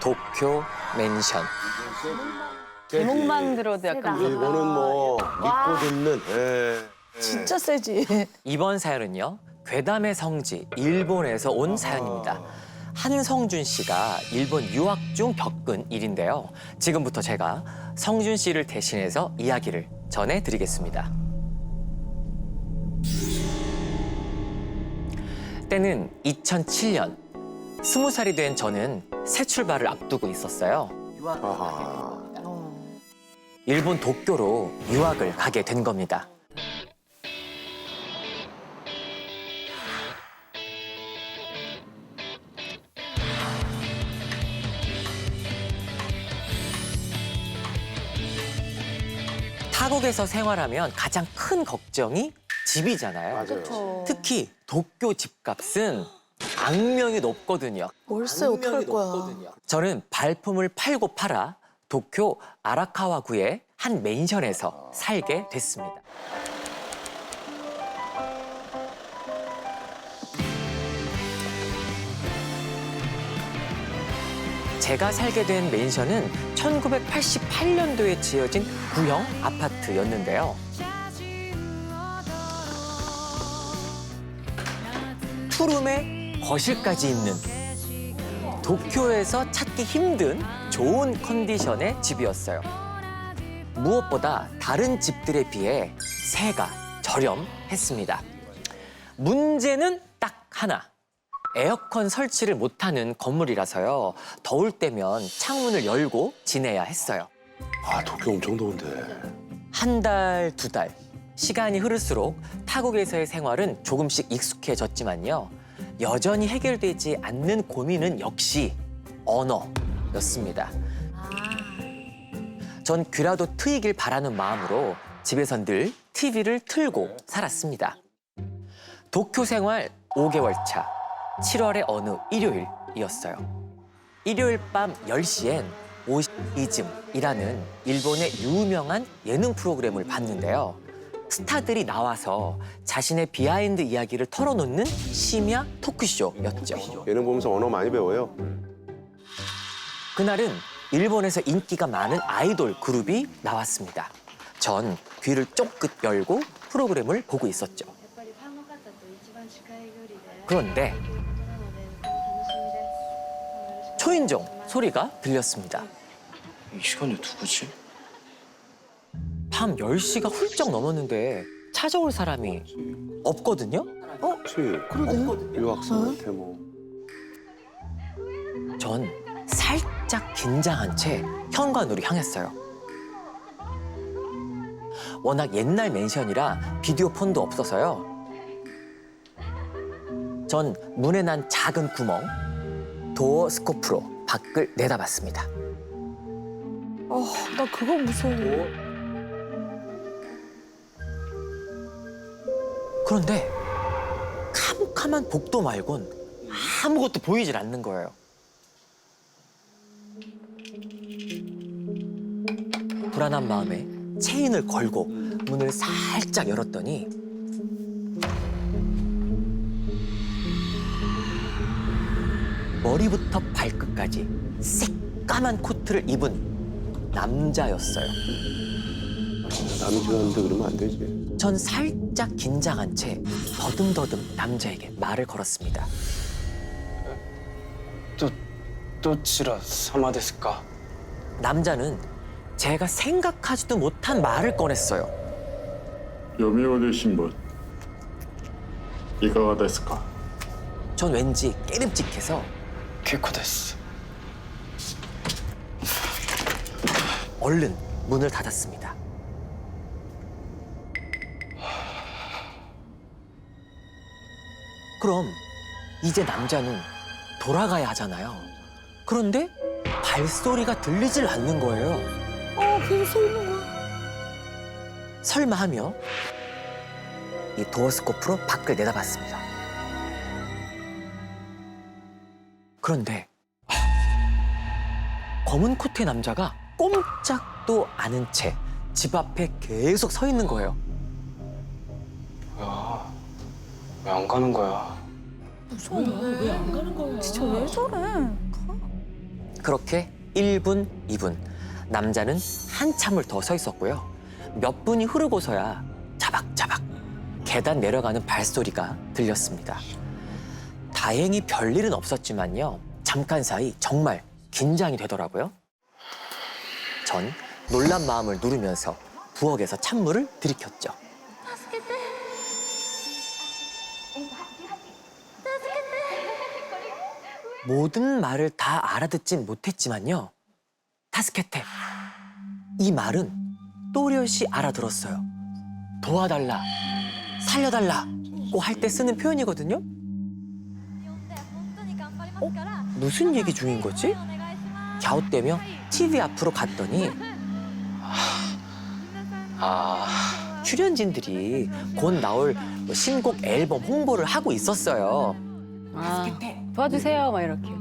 도쿄 맨션. 제목만 들어도 약간 이거는 뭐 믿고 듣는. 예. 진짜 세지. 이번 사연은요, 괴담의 성지 일본에서 온 사연입니다. 한성준 씨가 일본 유학 중 겪은 일인데요. 지금부터 제가 성준 씨를 대신해서 이야기를 전해드리겠습니다. 때는 2007년. 20살이 된 저는 새 출발을 앞두고 있었어요. 아하. 일본 도쿄로 유학을 가게 된 겁니다. 타국에서 생활하면 가장 큰 걱정이 집이잖아요. 맞아요. 특히 도쿄 집값은 악명이 높거든요. 월세 어떡할 거야. 저는 발품을 팔고 팔아 도쿄 아라카와구의 한 맨션에서 살게 됐습니다. 제가 살게 된 맨션은 1988년도에 지어진 구형 아파트였는데요. 투룸에 거실까지 있는 도쿄에서 찾기 힘든 좋은 컨디션의 집이었어요. 무엇보다 다른 집들에 비해 세가 저렴했습니다. 문제는 딱 하나. 에어컨 설치를 못하는 건물이라서요. 더울 때면 창문을 열고 지내야 했어요. 아, 도쿄 엄청 더운데. 한 달, 두 달. 시간이 흐를수록 타국에서의 생활은 조금씩 익숙해졌지만요. 여전히 해결되지 않는 고민은 역시 언어였습니다. 전 귀라도 트이길 바라는 마음으로 집에선 늘 TV를 틀고 살았습니다. 도쿄 생활 5개월 차, 7월의 어느 일요일이었어요. 일요일 밤 10시엔 오시즘이라는 일본의 유명한 예능 프로그램을 봤는데요. 스타들이 나와서 자신의 비하인드 이야기를 털어놓는 심야 토크쇼였죠. 예능 보면서 언어 많이 배워요. 그날은 일본에서 인기가 많은 아이돌 그룹이 나왔습니다. 전 귀를 쫑긋 열고 프로그램을 보고 있었죠. 그런데 초인종 소리가 들렸습니다. 이 시간에 누구지? 밤 10시가 훌쩍 넘었는데 찾아올 사람이 없거든요? 그렇지. 그러게. 유학생한테 뭐. 전 살짝 긴장한 채 현관으로 향했어요. 워낙 옛날 맨션이라 비디오폰도 없어서요. 전 문에 난 작은 구멍, 도어 스코프로 밖을 내다봤습니다. 나 그거 무서워. 그런데 캄캄한 복도 말곤 아무것도 보이질 않는 거예요. 불안한 마음에 체인을 걸고 문을 살짝 열었더니 머리부터 발끝까지 새까만 코트를 입은 남자였어요. 남이 좋아하는데 그러면 안 되지. 전 살짝 긴장한 채 더듬더듬 남자에게 말을 걸었습니다. どちら様ですか? 남자는 제가 생각하지도 못한 말을 꺼냈어요. 読売新聞いかがですか? 전 왠지 깨름직해서 結構です. 얼른 문을 닫았습니다. 그럼 이제 남자는 돌아가야 하잖아요. 그런데 발소리가 들리질 않는 거예요. 계속 서 있는 거야. 설마 하며 이 도어스코프로 밖을 내다봤습니다. 그런데 검은 코트의 남자가 꼼짝도 않은 채 집 앞에 계속 서 있는 거예요. 뭐야? 왜 안 가는 거야? 무서워. 왜 안 가는 거야? 진짜 왜 저래? 그렇게 1분, 2분. 남자는 한참을 더 서 있었고요. 몇 분이 흐르고서야 자박자박 계단 내려가는 발소리가 들렸습니다. 다행히 별일은 없었지만요. 잠깐 사이 정말 긴장이 되더라고요. 전 놀란 마음을 누르면서 부엌에서 찬물을 들이켰죠. 모든 말을 다 알아듣진 못했지만요. 타스케테. 이 말은 또렷이 알아들었어요. 도와달라, 살려달라고 할 때 쓰는 표현이거든요. 무슨 얘기 중인 거지? 갸웃대며 TV 앞으로 갔더니 출연진들이 곧 나올 신곡 앨범 홍보를 하고 있었어요. 도와주세요, 막 이렇게.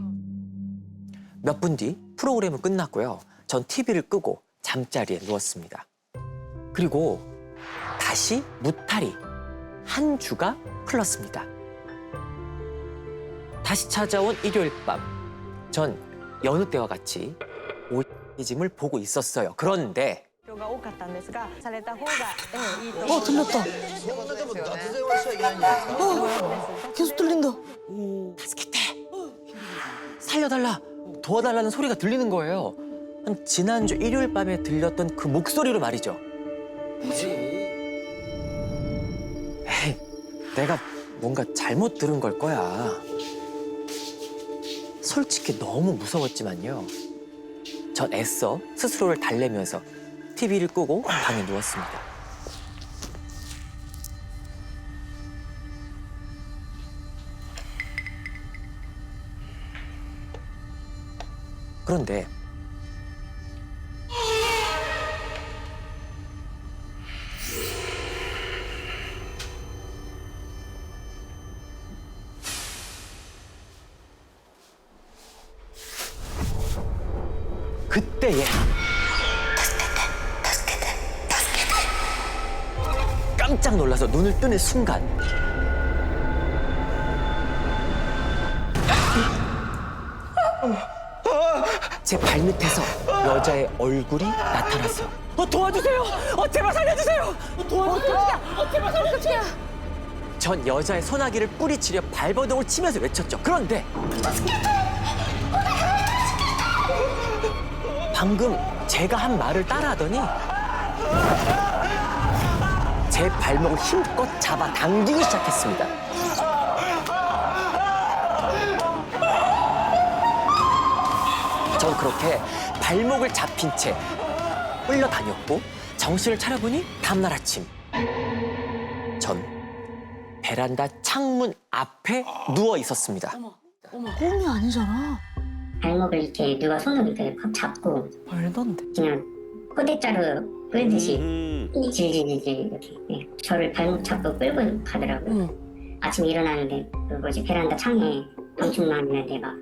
몇 분 뒤 프로그램은 끝났고요. 전 TV를 끄고 잠자리에 누웠습니다. 그리고 다시 무탈이 한 주가 흘렀습니다. 다시 찾아온 일요일 밤, 전 여느 때와 같이 오리즘을 보고 있었어요. 그런데 들렸다. 계속 들린다. 타스케테 살려달라, 도와달라는 소리가 들리는 거예요. 지난주 일요일 밤에 들렸던 그 목소리로 말이죠. 에이, 내가 뭔가 잘못 들은 걸 거야. 솔직히 너무 무서웠지만요. 전 애써 스스로를 달래면서 TV를 끄고 방에 누웠습니다. 그런데 그때에 깜짝 놀라서 눈을 뜨는 순간 제 발밑에서 여자의 얼굴이 나타났어요. 도와주세요! 제발 살려주세요! 제발 살려주세요! 전 여자의 소나기를 뿌리치려 발버둥을 치면서 외쳤죠. 그런데 방금 제가 한 말을 따라하더니 제 발목을 힘껏 잡아 당기기 시작했습니다. 전 그렇게 발목을 잡힌 채 끌려다녔고 정신을 차려보니 다음날 아침 전 베란다 창문 앞에 누워 있었습니다. 꿈이 아니잖아. 발목을 이렇게 누가 손으로 이렇게 팍 잡고 말도 안 돼. 그냥 포대자루 끌듯이 질질질질 이렇게 저를 발목 잡고 끌고 가더라고요. 아침에 일어나는데 그 뭐지 베란다 창에 방충망이나 막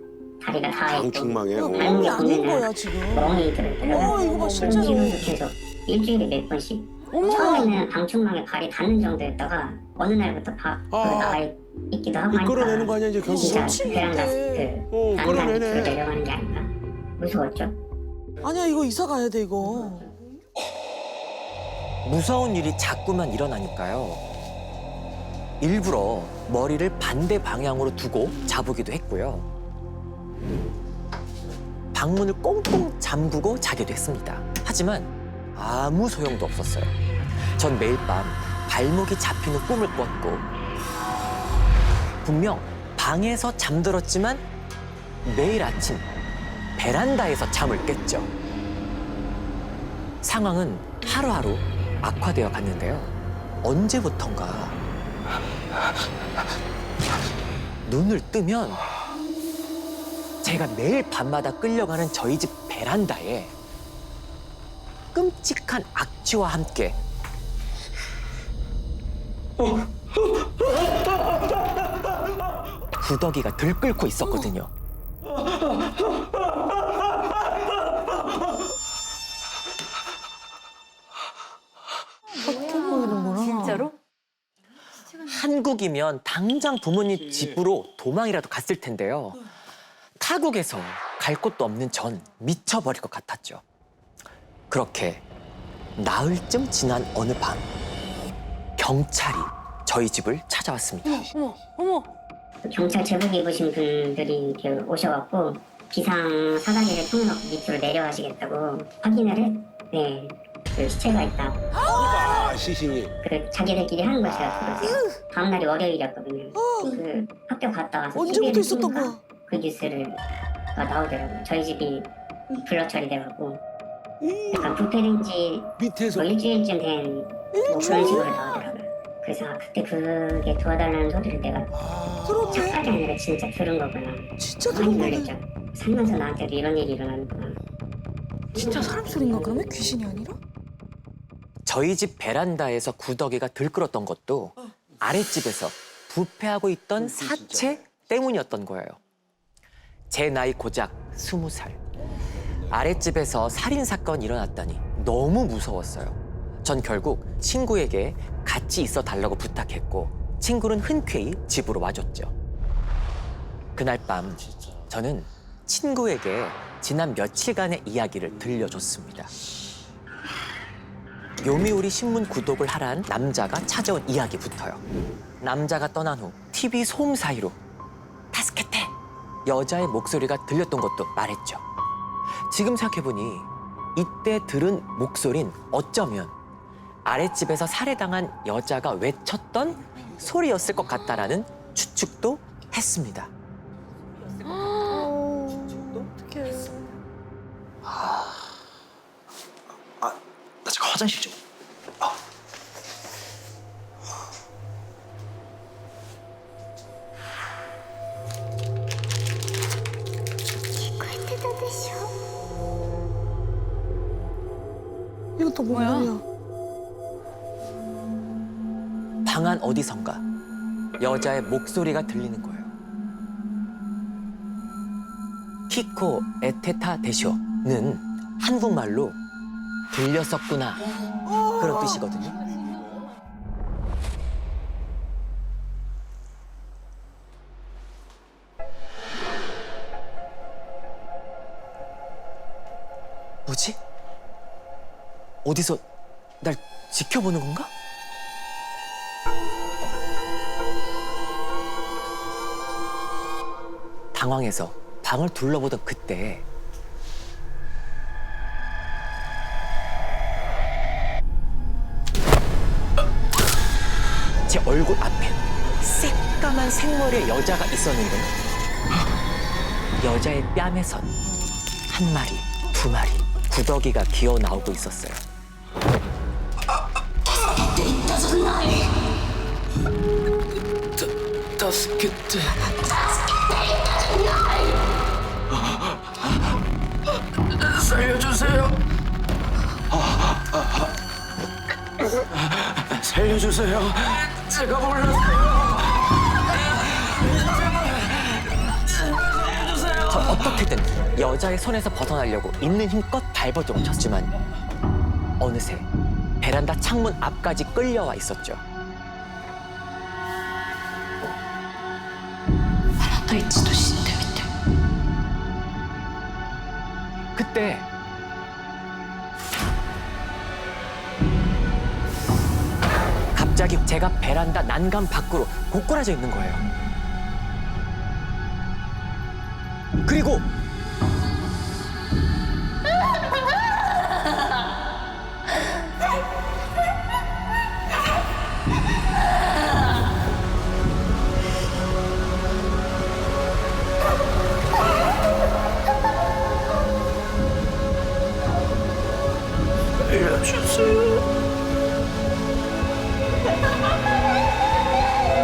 다리가 다 있고 방충망에 발목에 아닌 거야 보면은 지금. 멍이 들어있더라고요. 이거 봐 진짜로. 지금도 계속 일주일에 몇 번씩 처음에는 방충망에 발이 닿는 정도였다가 어느 날부터 나와 있기도 하고 하니까 끌어내는 거 아니야 이제 결국. 진짜 미치겠네. 베란다 그 난간이 끌어내네. 내려가는 게 아닌가 무서웠죠. 아니야 이거 이사 가야 돼 이거. 무서운 일이 자꾸만 일어나니까요. 일부러 머리를 반대 방향으로 두고 자보기도 했고요. 방문을 꽁꽁 잠그고 자기도 했습니다. 하지만 아무 소용도 없었어요. 전 매일 밤 발목이 잡히는 꿈을 꿨고 분명 방에서 잠들었지만 매일 아침 베란다에서 잠을 깼죠. 상황은 하루하루 악화되어 갔는데요. 언제부턴가 눈을 뜨면 제가 매일 밤마다 끌려가는 저희 집 베란다에 끔찍한 악취와 함께 구더기가 들끓고 있었거든요. 진짜로? 한국이면 당장 부모님 집으로 도망이라도 갔을 텐데요. 타국에서 갈 곳도 없는 전 미쳐버릴 것 같았죠. 그렇게 나흘쯤 지난 어느 밤 경찰이 저희 집을 찾아왔습니다. 어머, 어머. 경찰 제복 입으신 분들이 이렇게 오셔갖고 비상 사다리를 통해서 밑으로 내려가시겠다고 확인을 네, 그 시체가 있다. 아, 시신이. 그 자기들끼리 하는 걸 제가 들었어요. 다음 날이 월요일이었거든요. 그 학교 갔다 와서 언제부터 TV를 있었던 보니까 거야? 그 뉴스를 나오더라고요. 저희 집이 블러 처리돼갖고 약간 부패된지 밑에서. 뭐 일주일쯤 된뭐 그런 식으로 나오더라고요. 그래서 그때 그게 도와달라는 소리를 내가 그러네. 착각이 아니라 진짜 들은 거구나. 진짜 많이 들은 거네. 놀랬죠. 살면서 나한테도 이런 일이 일어나는구나. 진짜 사람 소리인가 그러면 귀신이 아니라? 저희 집 베란다에서 구더기가 들끓었던 것도 아랫집에서 부패하고 있던 사체 때문이었던 거예요. 제 나이 고작 20살. 아랫집에서 살인사건이 일어났다니 너무 무서웠어요. 전 결국 친구에게 같이 있어 달라고 부탁했고 친구는 흔쾌히 집으로 와줬죠. 그날 밤 저는 친구에게 지난 며칠간의 이야기를 들려줬습니다. 요미우리 신문 구독을 하란 남자가 찾아온 이야기부터요. 남자가 떠난 후 TV 소음 사이로 다스케테 여자의 목소리가 들렸던 것도 말했죠. 지금 생각해보니 이때 들은 목소린 어쩌면 아랫집에서 살해당한 여자가 외쳤던 소리였을 것 같다라는 추측도 했습니다. 나 잠깐 화장실 좀. 이건 또 뭐야? 방 안 어디선가 여자의 목소리가 들리는 거예요. 키코 에테타 데쇼는 한국말로 들렸었구나 그런 뜻이거든요. 뭐지? 어디서 날 지켜보는 건가? 당황해서 방을 둘러보던 그때 제 얼굴 앞에 새까만 생머리의 여자가 있었는데 여자의 뺨에선 한 마리, 두 마리 구더기가 기어 나오고 있었어요. 다스케테. 살려주세요. 살려주세요. 제가 몰랐어요. 저 어떻게든 여자의 손에서 벗어나려고 있는 힘껏 발버둥을 쳤지만 어느새 베란다 창문 앞까지 끌려와 있었죠. 그때 갑자기 제가 베란다 난간 밖으로 고꾸라져 있는 거예요. 그리고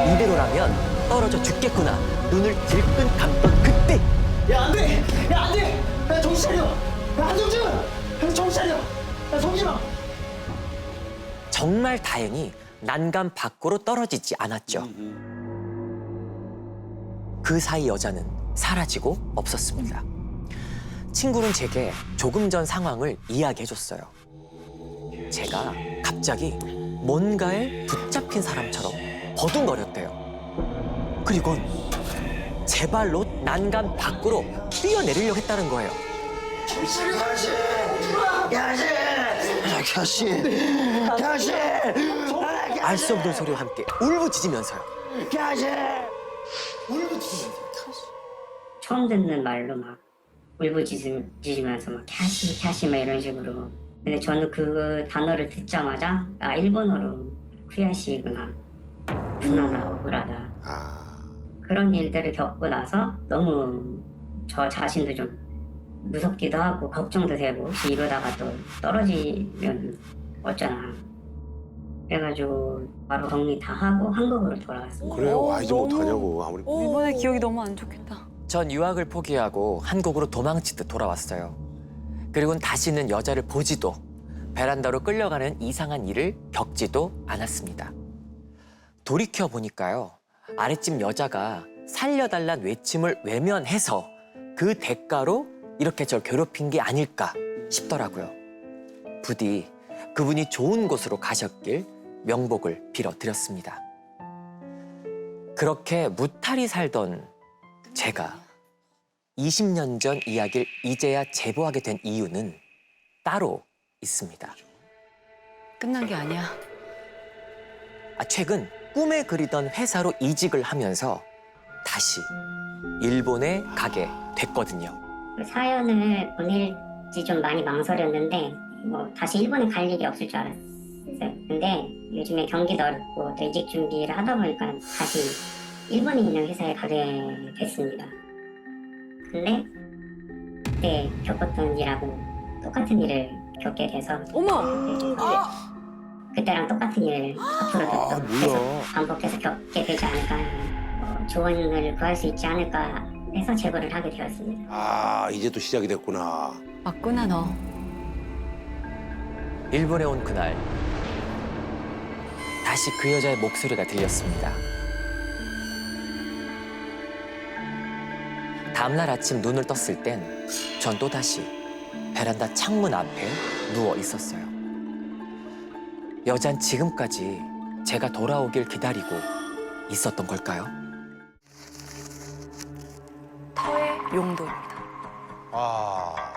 이대로라면 떨어져 죽겠구나 눈을 질끈 감던 그때 야, 안 돼! 야, 안 돼! 야, 정신 차려! 야, 안정준! 야, 정신 차려! 야, 성진아! 정말 다행히 난간 밖으로 떨어지지 않았죠. 그 사이 여자는 사라지고 없었습니다. 친구는 제게 조금 전 상황을 이야기해줬어요. 제가 갑자기 뭔가에 붙잡힌 사람처럼 버둥거렸대요. 그리곤 제 발로 난간 밖으로 뛰어내리려고 했다는 거예요. 알 수 없는 소리와 함께 울부짖으면서요. 처음 듣는 말로 막 울부짖으면서 막 캬시 막 이런 식으로. 근데 저는 그 단어를 듣자마자 아 일본어로 후야시구나, 분하다, 억울하다. 그런 일들을 겪고 나서 너무 저 자신도 좀 무섭기도 하고 걱정도 되고 혹시 이러다가 또 떨어지면 어쩌나. 그래가지고 바로 정리 다 하고 한국으로 돌아왔습니다. 그래요. 와 이제 어떡하냐고 아무리. 일본의 기억이 너무 안 좋겠다. 전 유학을 포기하고 한국으로 도망치듯 돌아왔어요. 그리고는 다시는 여자를 보지도 베란다로 끌려가는 이상한 일을 겪지도 않았습니다. 돌이켜 보니까요. 아랫집 여자가 살려달란 외침을 외면해서 그 대가로 이렇게 절 괴롭힌 게 아닐까 싶더라고요. 부디 그분이 좋은 곳으로 가셨길 명복을 빌어드렸습니다. 그렇게 무탈히 살던 제가 20년 전 이야기를 이제야 제보하게 된 이유는 따로 있습니다. 끝난 게 아니야. 최근 꿈에 그리던 회사로 이직을 하면서 다시 일본에 가게 됐거든요. 사연을 보낼지 좀 많이 망설였는데 뭐 다시 일본에 갈 일이 없을 줄 알았어요. 근데 요즘에 경기도 어렵고 또 이직 준비를 하다 보니까 다시 일본에 있는 회사에 가게 됐습니다. 근데 그때 겪었던 일하고 똑같은 일을 겪게 돼서 어머! 그때랑 똑같은 일을 앞으로도 또 계속 뭐야. 반복해서 겪게 되지 않을까, 조언을 구할 수 있지 않을까 해서 제보를 하게 되었습니다. 이제 또 시작이 됐구나. 맞구나 너. 일본에 온 그날 다시 그 여자의 목소리가 들렸습니다. 다음날 아침 눈을 떴을 땐 전 또다시 베란다 창문 앞에 누워 있었어요. 여잔 지금까지 제가 돌아오길 기다리고 있었던 걸까요? 터의 용도입니다.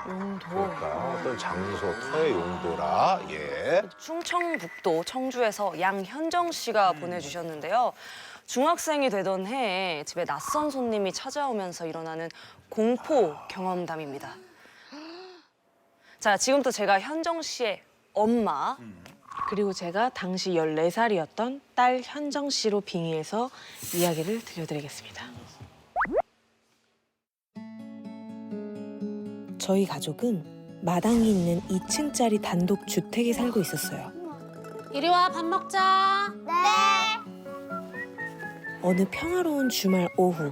용도. 그러니까 어떤 장소 터의 용도라. 예. 충청북도 청주에서 양현정 씨가 보내주셨는데요. 중학생이 되던 해에 집에 낯선 손님이 찾아오면서 일어나는 공포 경험담입니다. 자, 지금부터 제가 현정 씨의 엄마, 그리고 제가 당시 14살이었던 딸 현정 씨로 빙의해서 이야기를 들려드리겠습니다. 저희 가족은 마당이 있는 2층짜리 단독 주택에 살고 있었어요. 이리 와, 밥 먹자. 어느 평화로운 주말 오후,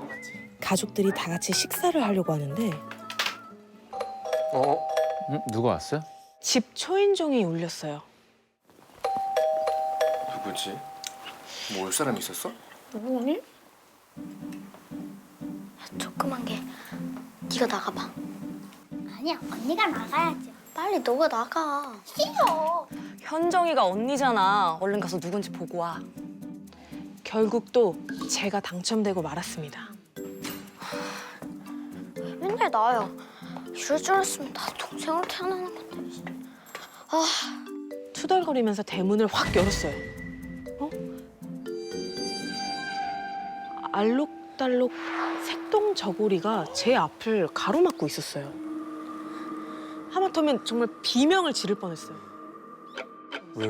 가족들이 다 같이 식사를 하려고 하는데 누가 왔어요? 집 초인종이 울렸어요. 누구지? 뭐 올 사람 있었어? 오늘? 조그만 게 네가 나가봐. 아니야, 언니가 나가야지. 빨리 너가 나가. 싫어. 현정이가 언니잖아. 얼른 가서 누군지 보고 와. 결국 또 제가 당첨되고 말았습니다. 맨날 나야. 이럴 줄 알았으면 나 동생으로 태어나는 건데. 투덜거리면서 대문을 확 열었어요. 알록달록 색동 저고리가 제 앞을 가로막고 있었어요. 하마터면 정말 비명을 지를 뻔했어요. 왜?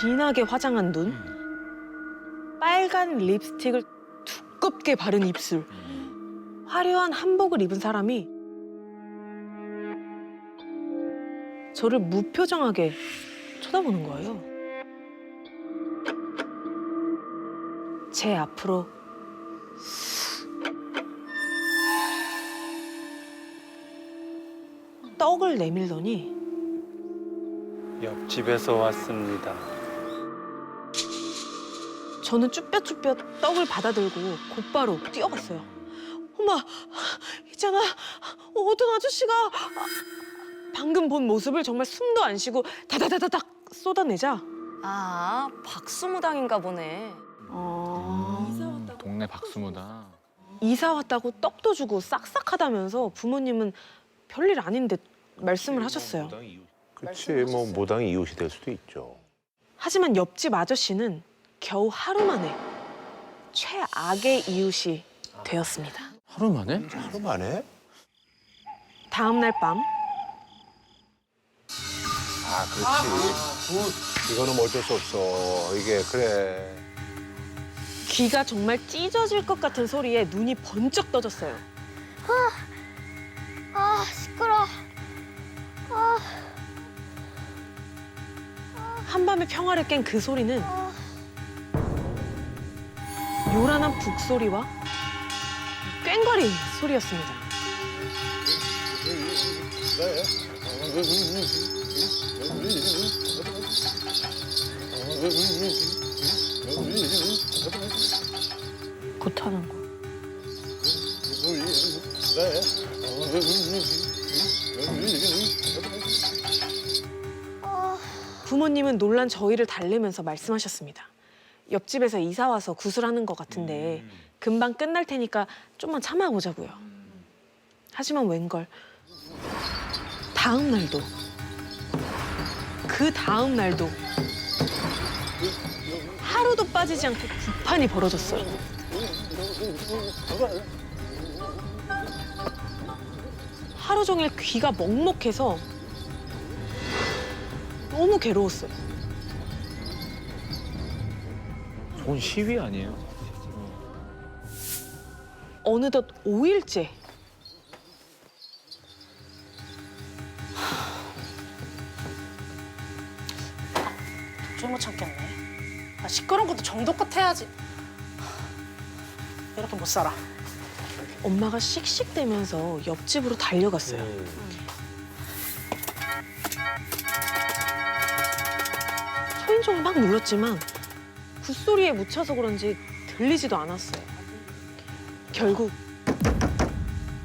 진하게 화장한 눈, 빨간 립스틱을 두껍게 바른 입술, 화려한 한복을 입은 사람이 저를 무표정하게 쳐다보는 거예요. 제 앞으로 떡을 내밀더니 옆집에서 왔습니다. 저는 쭈뼛쭈뼛 떡을 받아들고 곧바로 뛰어갔어요. 엄마, 있잖아. 어떤 아저씨가 방금 본 모습을 정말 숨도 안 쉬고 다다다다닥 쏟아내자. 아, 박수무당인가 보네. 막내 박수무다. 이사 왔다고 떡도 주고 싹싹하다면서 부모님은 별일 아닌데 말씀을 하셨어요. 그치, 뭐 무당이 이웃이 될 수도 있죠. 하지만 옆집 아저씨는 겨우 하루 만에 최악의 이웃이 되었습니다. 하루 만에? 하루 만에? 다음 날 밤 아, 그렇지. 이거는 뭐 어쩔 수 없어. 이게 그래. 귀가 정말 찢어질 것 같은 소리에 눈이 번쩍 떠졌어요. 아, 시끄러. 한밤의 평화를 깬 그 소리는 요란한 북소리와 꽹과리 소리였습니다. 굿하는 거. 부모님은 놀란 저희를 달래면서 말씀하셨습니다. 옆집에서 이사 와서 구슬하는 것 같은데 금방 끝날 테니까 좀만 참아보자고요. 하지만 웬걸 다음 날도 그 다음 날도 하루도 빠지지 않고 구판이 벌어졌어요. 하루 종일 귀가 먹먹해서 너무 괴로웠어요. 좋은 시위 아니에요? 어느덧 5일째 도저히 못 참겠네. 아, 시끄러운 것도 정도껏 해야지. 이렇게 못 살아. 엄마가 씩씩대면서 옆집으로 달려갔어요. 초인종을 막 눌렀지만 굿소리에 묻혀서 그런지 들리지도 않았어요. 결국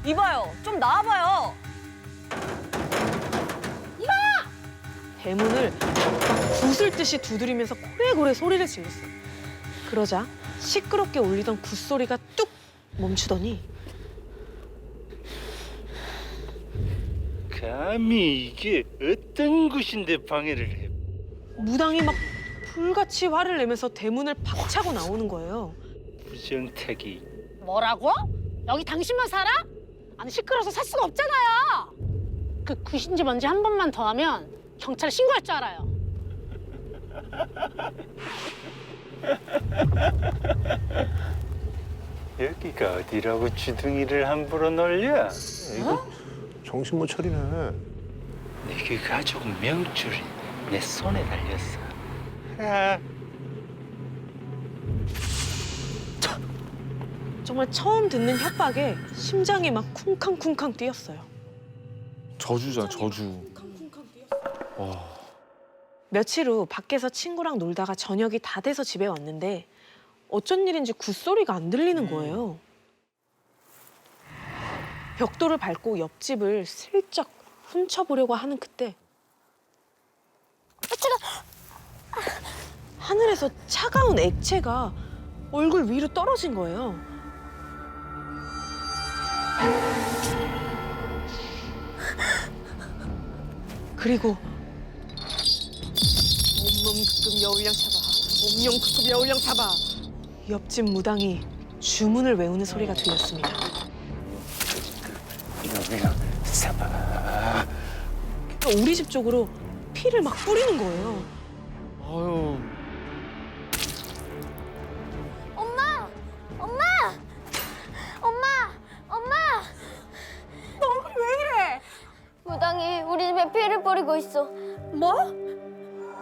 이봐요, 좀 나와봐요. 대문을 막 부술듯이 두드리면서 고래고래 소리를 질렀어요. 그러자 시끄럽게 울리던 굿소리가 뚝 멈추더니 감히 이게 어떤 곳인데 방해를 해? 무당이 막 불같이 화를 내면서 대문을 박차고 나오는 거예요. 부정타기. 뭐라고? 여기 당신만 살아? 아니 시끄러워서 살 수가 없잖아요. 그 귀신지 뭔지 한 번만 더 하면 경찰에 신고할 줄 알아요. 여기가 어디라고 주둥이를 함부로 놀려? 이거 정신 못 차리네. 내 그 가족 명줄이 내 손에 달렸어. 정말 처음 듣는 협박에 심장이 막 쿵쾅쿵쾅 뛰었어요. 저주자, 저주. 며칠 후 밖에서 친구랑 놀다가 저녁이 다 돼서 집에 왔는데 어쩐 일인지 굿소리가 안 들리는 거예요. 벽돌을 밟고 옆집을 슬쩍 훔쳐보려고 하는 그때 하늘에서 차가운 액체가 얼굴 위로 떨어진 거예요. 그리고 온몸 극급 여울량 잡아, 온몸 극급 여울량 잡아. 옆집 무당이 주문을 외우는 소리가 들렸습니다. 우리 집 쪽으로 피를 막 뿌리는 거예요. 아유. 엄마! 엄마! 엄마! 엄마! 너 왜 이래? 무당이 우리 집에 피를 뿌리고 있어. 뭐?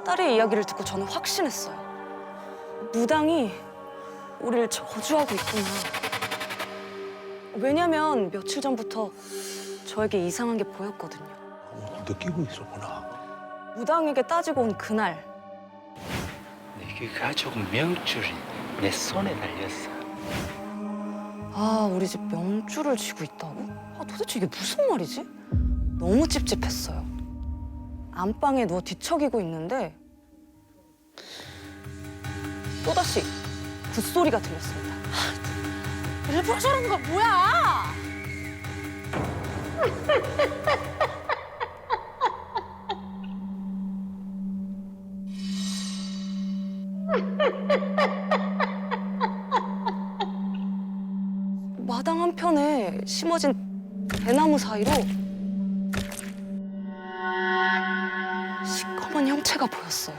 딸의 이야기를 듣고 저는 확신했어요. 무당이 우리를 저주하고 있구나. 왜냐면 며칠 전부터 저에게 이상한 게 보였거든요. 느끼고 있었구나. 무당에게 따지고 온 그날 내 그 가족 명줄이 내 손에 달렸어. 아, 우리 집 명줄을 쥐고 있다고? 아, 도대체 이게 무슨 말이지? 너무 찝찝했어요. 안방에 누워 뒤척이고 있는데 또다시 굿소리가 들렸습니다. 일부러 저러는 거 뭐야? 마당 한편에 심어진 대나무 사이로 시커먼 형체가 보였어요.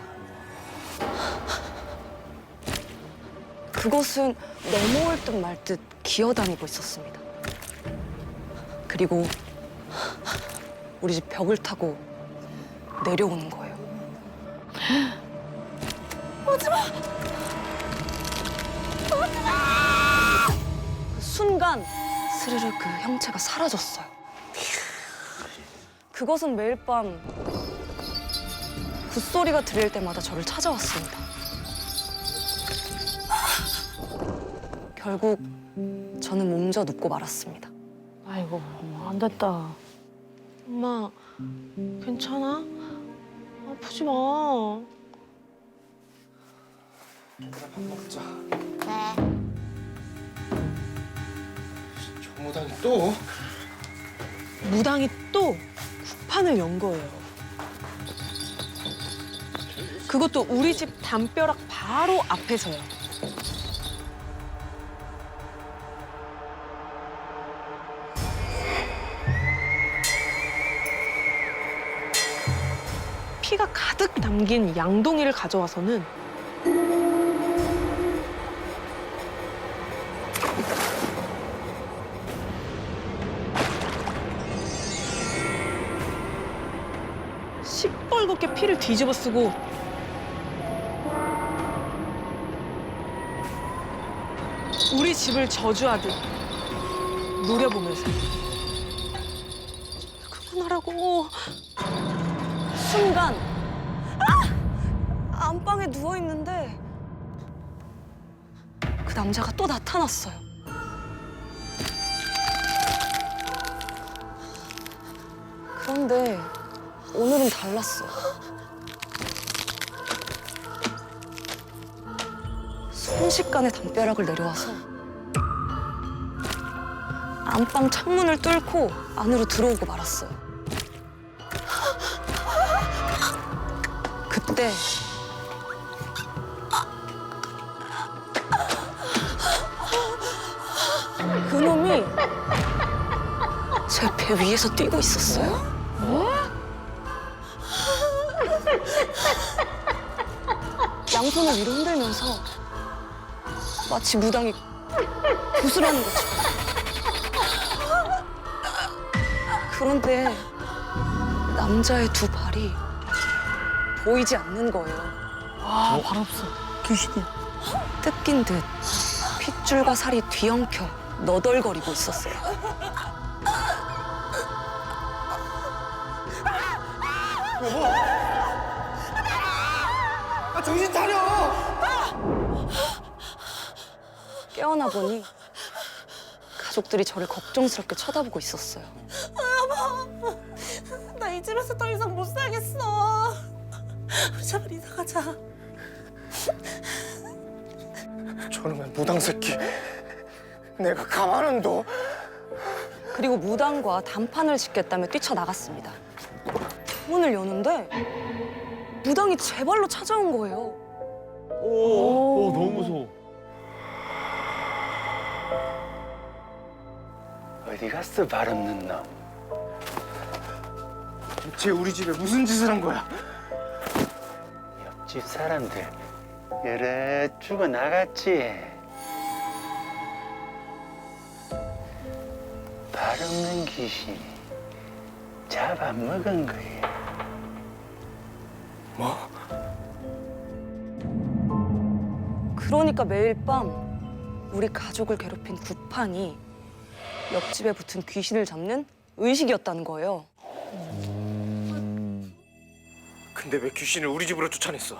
그것은 넘어올 듯 말 듯 기어다니고 있었습니다. 그리고 우리 집 벽을 타고 내려오는 거예요. 오지마! 오지마! 그 순간 스르르 그 형체가 사라졌어요. 그것은 매일 밤 굿소리가 들릴 때마다 저를 찾아왔습니다. 결국 저는 몸져 눕고 말았습니다. 아이고 안 됐다. 엄마, 괜찮아? 아프지 마. 밥 먹자. 네. 조무당이 또? 무당이 또 굿판을 연 거예요. 그것도 우리 집 담벼락 바로 앞에서요. 피가 가득 담긴 양동이를 가져와서는 시뻘겋게 피를 뒤집어 쓰고 우리 집을 저주하듯 노려보면서 그만하라고. 순간 안방에 누워 있는데 그 남자가 또 나타났어요. 그런데 오늘은 달랐어. 순식간에 담벼락을 내려와서 안방 창문을 뚫고 안으로 들어오고 말았어요. 그때 그놈이 제 배 위에서 뛰고 있었어요. 양손을 위로 흔들면서 마치 무당이 구슬하는 것처럼. 그런데 남자의 두 발이 보이지 않는 거예요. 아, 발 없어. 귀신이야. 뜯긴 듯 핏줄과 살이 뒤엉켜 너덜거리고 있었어요. 정신 차려! 깨어나 보니 가족들이 저를 걱정스럽게 쳐다보고 있었어요. 나 이 집에서 더 이상 못 살겠어. 우리 제발 이사 가자. 저놈의 무당 새끼. 내가 가만 안 둬. 그리고 무당과 단판을 짓겠다며 뛰쳐나갔습니다. 문을 여는데 무당이 제 발로 찾아온 거예요. 너무 무서워. 어디 갔어, 발 없는 놈? 쟤 우리 집에 무슨 짓을 한 거야? 옆집 사람들 여러 죽어 나갔지. 발 없는 귀신이 잡아먹은 거야. 뭐? 그러니까 매일 밤 우리 가족을 괴롭힌 굿판이 옆집에 붙은 귀신을 잡는 의식이었다는 거예요. 근데 왜 귀신을 우리 집으로 쫓아냈어?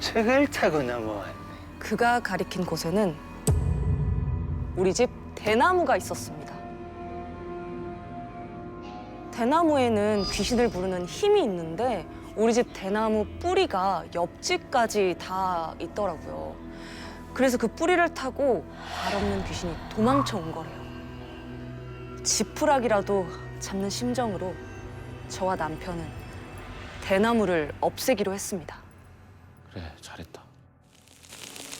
저걸 타고 넘어왔네. 그가 가리킨 곳에는 우리 집 대나무가 있었습니다. 대나무에는 귀신을 부르는 힘이 있는데 우리 집 대나무 뿌리가 옆집까지 다 있더라고요. 그래서 그 뿌리를 타고 발 없는 귀신이 도망쳐 온 거래요. 지푸라기라도 잡는 심정으로 저와 남편은 대나무를 없애기로 했습니다. 그래, 잘했다.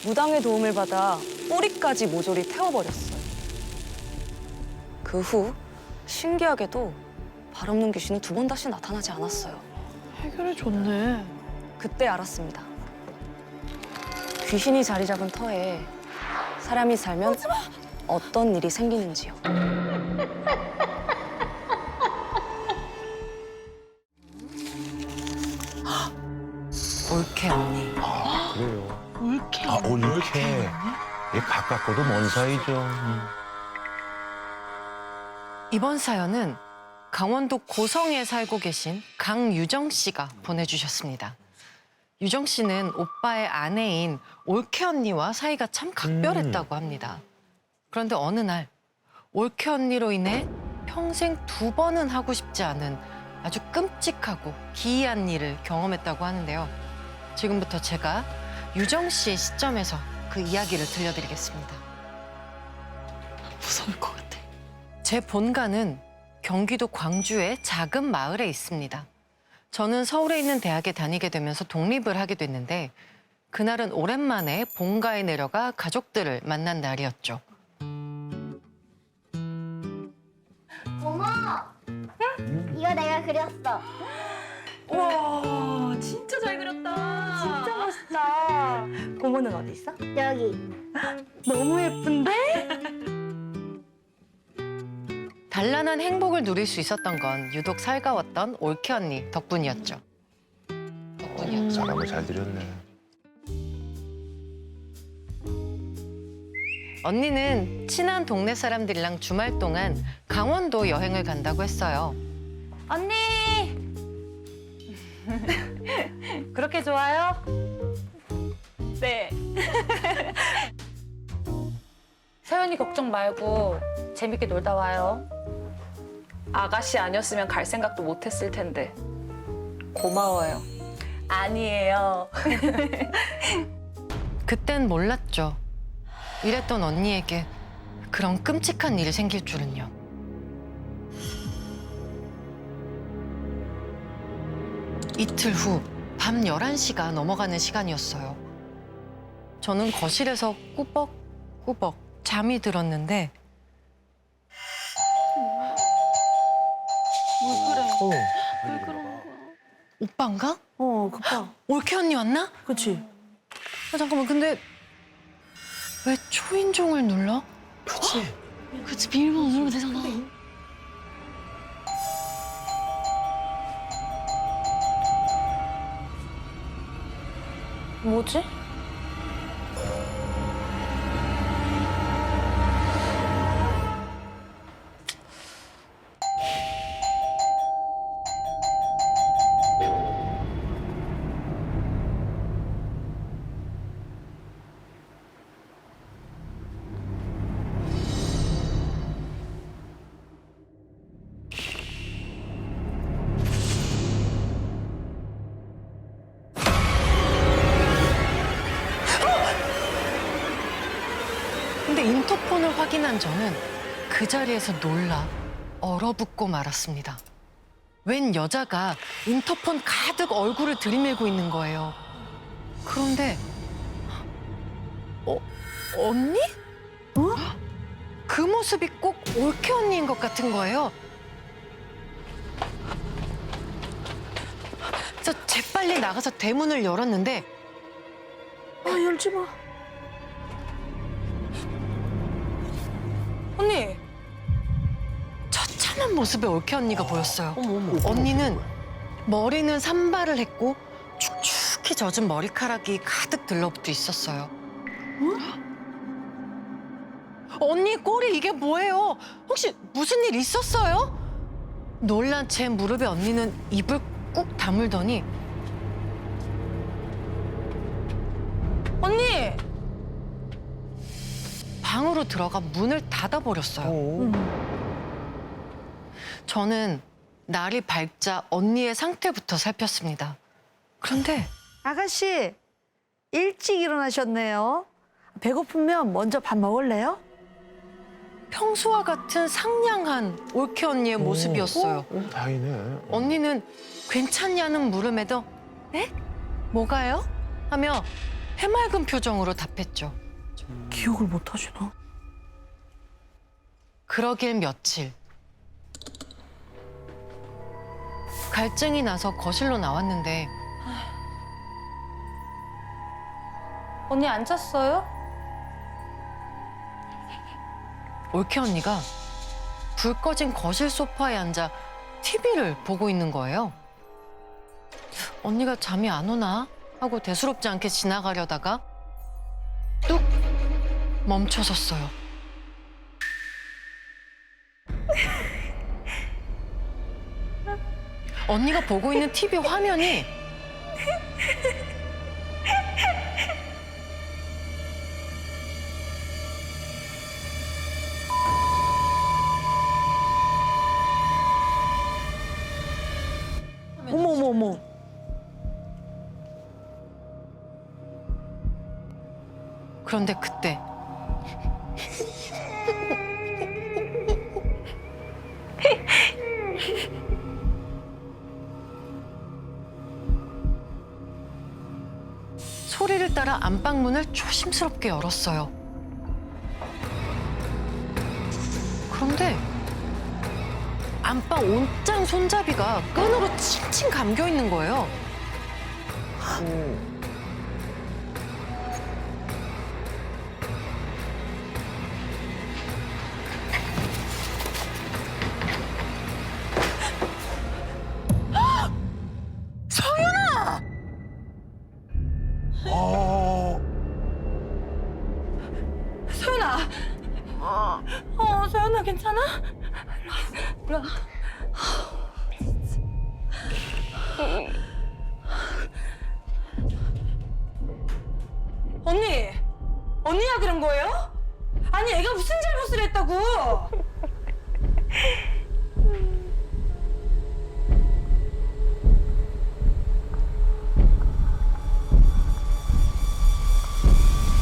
무당의 도움을 받아 뿌리까지 모조리 태워버렸어요. 그 후 신기하게도 발 없는 귀신은 2번 다시 나타나지 않았어요. 해결해 줬네. 그때 알았습니다. 귀신이 자리 잡은 터에 사람이 살면 어떤 일이 생기는지요. 올케 언니. 그래요. 올케. 아, 올케. 얘 가깝고도 먼 사이죠. 이번 사연은 강원도 고성에 살고 계신 강유정 씨가 보내주셨습니다. 유정 씨는 오빠의 아내인 올케 언니와 사이가 참 각별했다고 합니다. 그런데 어느 날 올케 언니로 인해 평생 2번은 하고 싶지 않은 아주 끔찍하고 기이한 일을 경험했다고 하는데요. 지금부터 제가 유정 씨의 시점에서 그 이야기를 들려드리겠습니다. 무서울 것 같아. 제 본가는 경기도 광주의 작은 마을에 있습니다. 저는 서울에 있는 대학에 다니게 되면서 독립을 하게 됐는데 그날은 오랜만에 본가에 내려가 가족들을 만난 날이었죠. 고모! 이거 내가 그렸어. 와, 진짜 잘 그렸다. 진짜 멋있다. 고모는 어디 있어? 여기. 너무 예쁜데? 단란한 행복을 누릴 수 있었던 건 유독 살가웠던 올케 언니 덕분이었죠. 사람을 잘 들였네. 언니는 친한 동네 사람들이랑 주말 동안 강원도 여행을 간다고 했어요. 언니! 그렇게 좋아요? 네. 세연이 걱정 말고 재밌게 놀다 와요. 아가씨 아니었으면 갈 생각도 못했을 텐데. 고마워요. 아니에요. 그땐 몰랐죠. 이랬던 언니에게 그런 끔찍한 일이 생길 줄은요. 이틀 후 밤 11시가 넘어가는 시간이었어요. 저는 거실에서 꾸벅꾸벅 잠이 들었는데 왜 그래? 오빠인가? 그 오빠. 올케 언니 왔나? 그치? 잠깐만, 근데 왜 초인종을 눌러? 그치, 비밀번호 누르면 되잖아. 뭐지? 근데 인터폰을 확인한 저는 그 자리에서 놀라 얼어붙고 말았습니다. 웬 여자가 인터폰 가득 얼굴을 들이밀고 있는 거예요. 그런데 언니? 그 모습이 꼭 올케 언니인 것 같은 거예요. 저 재빨리 나가서 대문을 열었는데 열지 마. 언니! 처참한 모습의 올케 언니가 보였어요. 언니는 머리는 산발을 했고 축축히 젖은 머리카락이 가득 들러붙어 있었어요. 언니 꼬리 이게 뭐예요? 혹시 무슨 일 있었어요? 놀란 제 무릎에 언니는 입을 꾹 다물더니 언니! 방으로 들어가 문을 닫아버렸어요. 저는 날이 밝자 언니의 상태부터 살폈습니다. 그런데 아가씨, 일찍 일어나셨네요. 배고프면 먼저 밥 먹을래요? 평소와 같은 상냥한 올케 언니의 모습이었어요. 다행이네. 언니는 괜찮냐는 물음에도 네? 뭐가요? 하며 해맑은 표정으로 답했죠. 기억을 못 하시나? 그러길 며칠. 갈증이 나서 거실로 나왔는데 언니 안 잤어요? 올케 언니가 불 꺼진 거실 소파에 앉아 TV를 보고 있는 거예요. 언니가 잠이 안 오나 하고 대수롭지 않게 지나가려다가 뚝 멈춰섰어요. 언니가 보고 있는 TV 화면이 어머, 어머, 어머. 그런데 그때 소리를 따라 안방문을 조심스럽게 열었어요. 그런데 안방 온짱 손잡이가 끈으로 칭칭 감겨 있는 거예요. 서윤아! 서연아! 서연아, 괜찮아? 일로 와. 언니야 그런 거예요? 아니 애가 무슨 잘못을 했다고?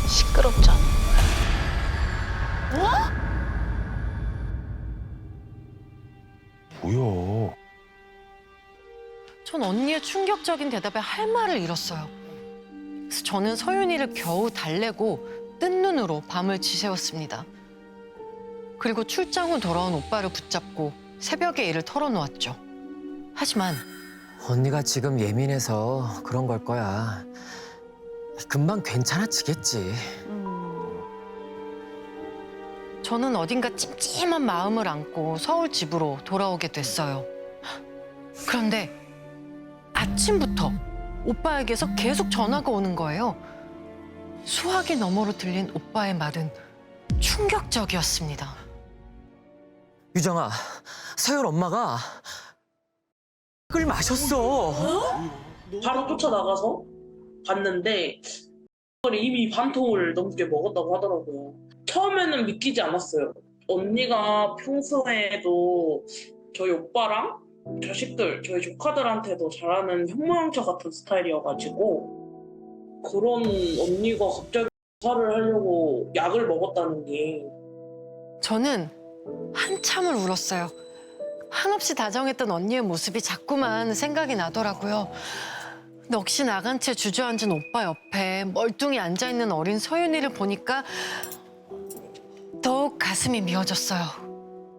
시끄럽잖아. 뭐야? 전 언니의 충격적인 대답에 할 말을 잃었어요. 그래서 저는 서윤이를 겨우 달래고 뜬 눈으로 밤을 지새웠습니다. 그리고 출장 후 돌아온 오빠를 붙잡고 새벽에 일을 털어놓았죠. 하지만 언니가 지금 예민해서 그런 걸 거야. 금방 괜찮아지겠지. 저는 어딘가 찜찜한 마음을 안고 서울 집으로 돌아오게 됐어요. 그런데 아침부터 오빠에게서 계속 전화가 오는 거예요. 수화기 너머로 들린 오빠의 말은 충격적이었습니다. 유정아, 서윤 엄마가 술 마셨어. 바로 쫓아나가서 봤는데 이미 반통을 넘게 먹었다고 하더라고요. 처음에는 믿기지 않았어요. 언니가 평소에도 저희 오빠랑 자식들, 저희 조카들한테도 잘하는 현모양처 같은 스타일이어가지고 그런 언니가 갑자기 자살을 하려고 약을 먹었다는 게 저는 한참을 울었어요. 한없이 다정했던 언니의 모습이 자꾸만 생각이 나더라고요. 근데 혹시 나간 채 주저앉은 오빠 옆에 멀뚱히 앉아있는 어린 서윤이를 보니까 더욱 가슴이 미어졌어요.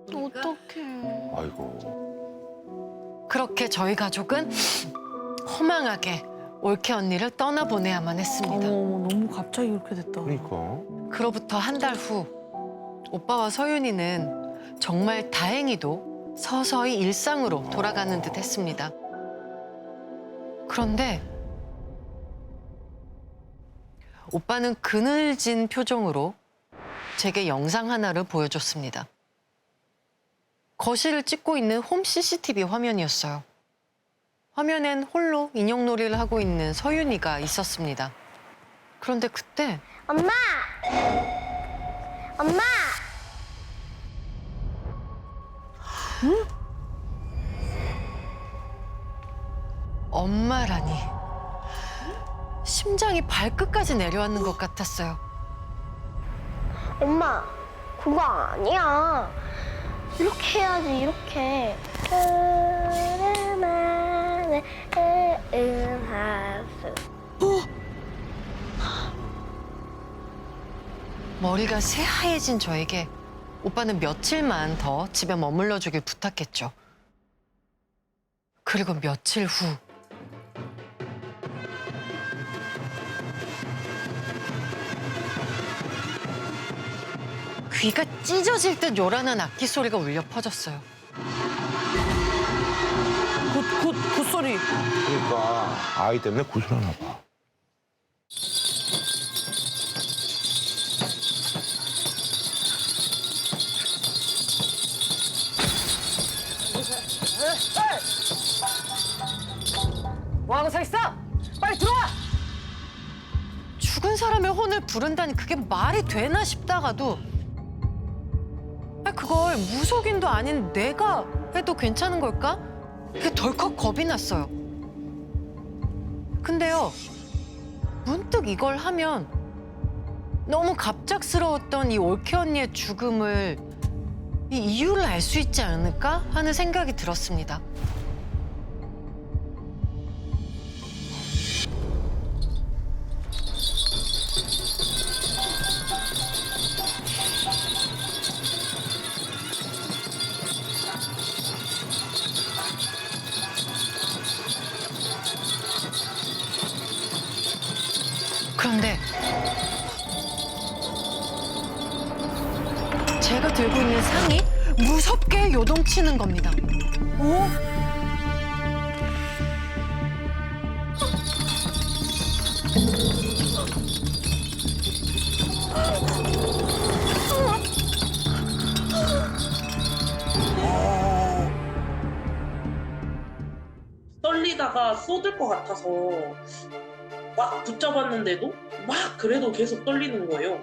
어떡해. 아이고. 그렇게 저희 가족은 허망하게 올케 언니를 떠나보내야만 했습니다. 어머, 너무 갑자기 그렇게 됐다. 그러니까. 그로부터 한 달 후 오빠와 서윤이는 정말 다행히도 서서히 일상으로 돌아가는 듯 했습니다. 그런데 오빠는 그늘진 표정으로 제게 영상 하나를 보여줬습니다. 거실을 찍고 있는 홈 CCTV 화면이었어요. 화면엔 홀로 인형놀이를 하고 있는 서윤이가 있었습니다. 그런데 그때 엄마! 엄마! 엄마라니. 심장이 발끝까지 내려앉는 것 같았어요. 엄마, 그거 아니야. 이렇게 해야지, 이렇게. 머리가 새하얘진 저에게 오빠는 며칠만 더 집에 머물러 주길 부탁했죠. 그리고 며칠 후 귀가 찢어질 듯 요란한 악기 소리가 울려 퍼졌어요. 굿소리. 그러니까 아이 때문에 구슬하나 봐. 뭐하고 서 있어? 빨리 들어와! 죽은 사람의 혼을 부른다니 그게 말이 되나 싶다가도 그걸 무속인도 아닌 내가 해도 괜찮은 걸까? 그게 덜컥 겁이 났어요. 근데요, 문득 이걸 하면 너무 갑작스러웠던 이 올케 언니의 죽음을 이 이유를 알 수 있지 않을까 하는 생각이 들었습니다. 그런데 제가 들고 있는 상이 무섭게 요동치는 겁니다. 오? 떨리다가 쏟을 것 같아서 막 붙잡았는데도 막 그래도 계속 떨리는 거예요.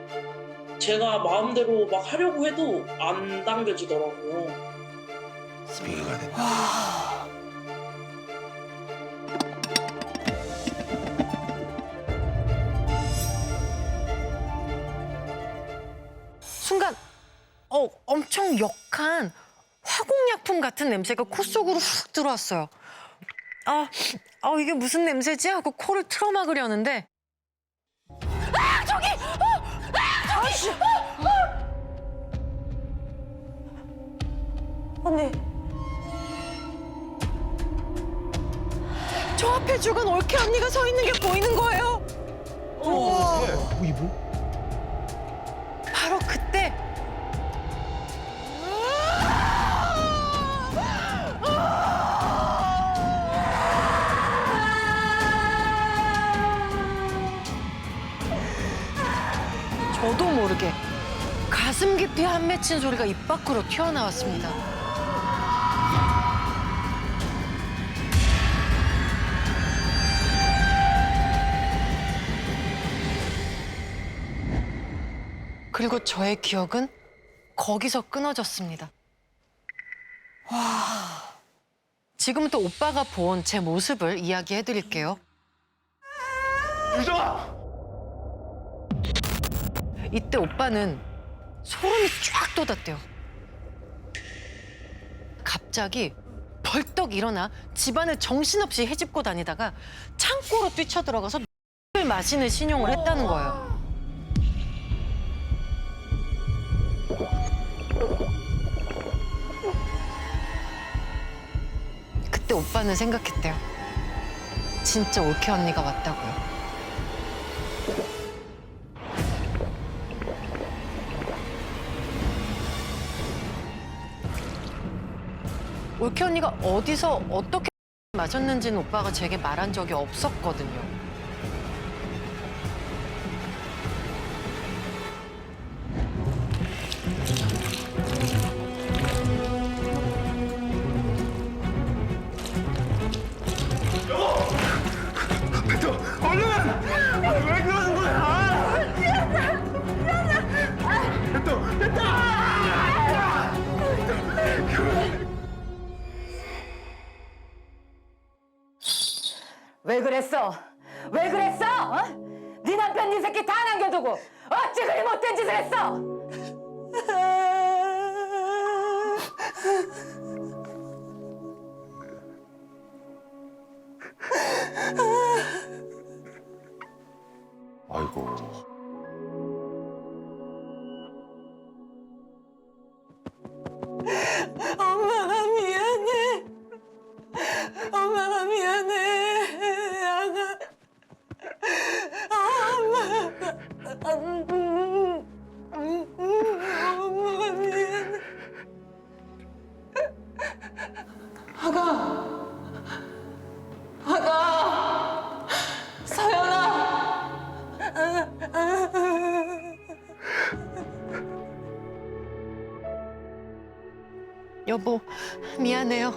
제가 마음대로 막 하려고 해도 안 당겨지더라고요. 비가 됐다. 순간 엄청 역한 화공약품 같은 냄새가 코 속으로 훅 들어왔어요. 이게 무슨 냄새지? 하고 코를 틀어막으려는데 저기! 저기! 언니. 저 앞에 죽은 올케 언니가 서 있는 게 보이는 거예요. 이분? 바로 그때 저도 모르게 가슴 깊이 한 맺힌 소리가 입 밖으로 튀어나왔습니다. 그리고 저의 기억은 거기서 끊어졌습니다. 지금부터 오빠가 본 제 모습을 이야기해드릴게요. 유정아! 이때 오빠는 소름이 쫙 돋았대요. 갑자기 벌떡 일어나 집안을 정신없이 헤집고 다니다가 창고로 뛰쳐들어가서 을 마시는 신용을 했다는 거예요. 그때 오빠는 생각했대요. 진짜 올케 언니가 왔다고요. 올케 언니가 어디서 어떻게 마셨는지는 오빠가 제게 말한 적이 없었거든요. 얼른! 왜 그러는 거야? 미안해! 됐다! 왜 그랬어? 왜 그랬어? 어? 네 남편 네 새끼 다 남겨두고 어찌 그리 못된 짓을 했어? 아이고. 엄마가 미안해. 엄마가 미안해. 엄마가 미안해. 아가. 서연아. 여보, 미안해요.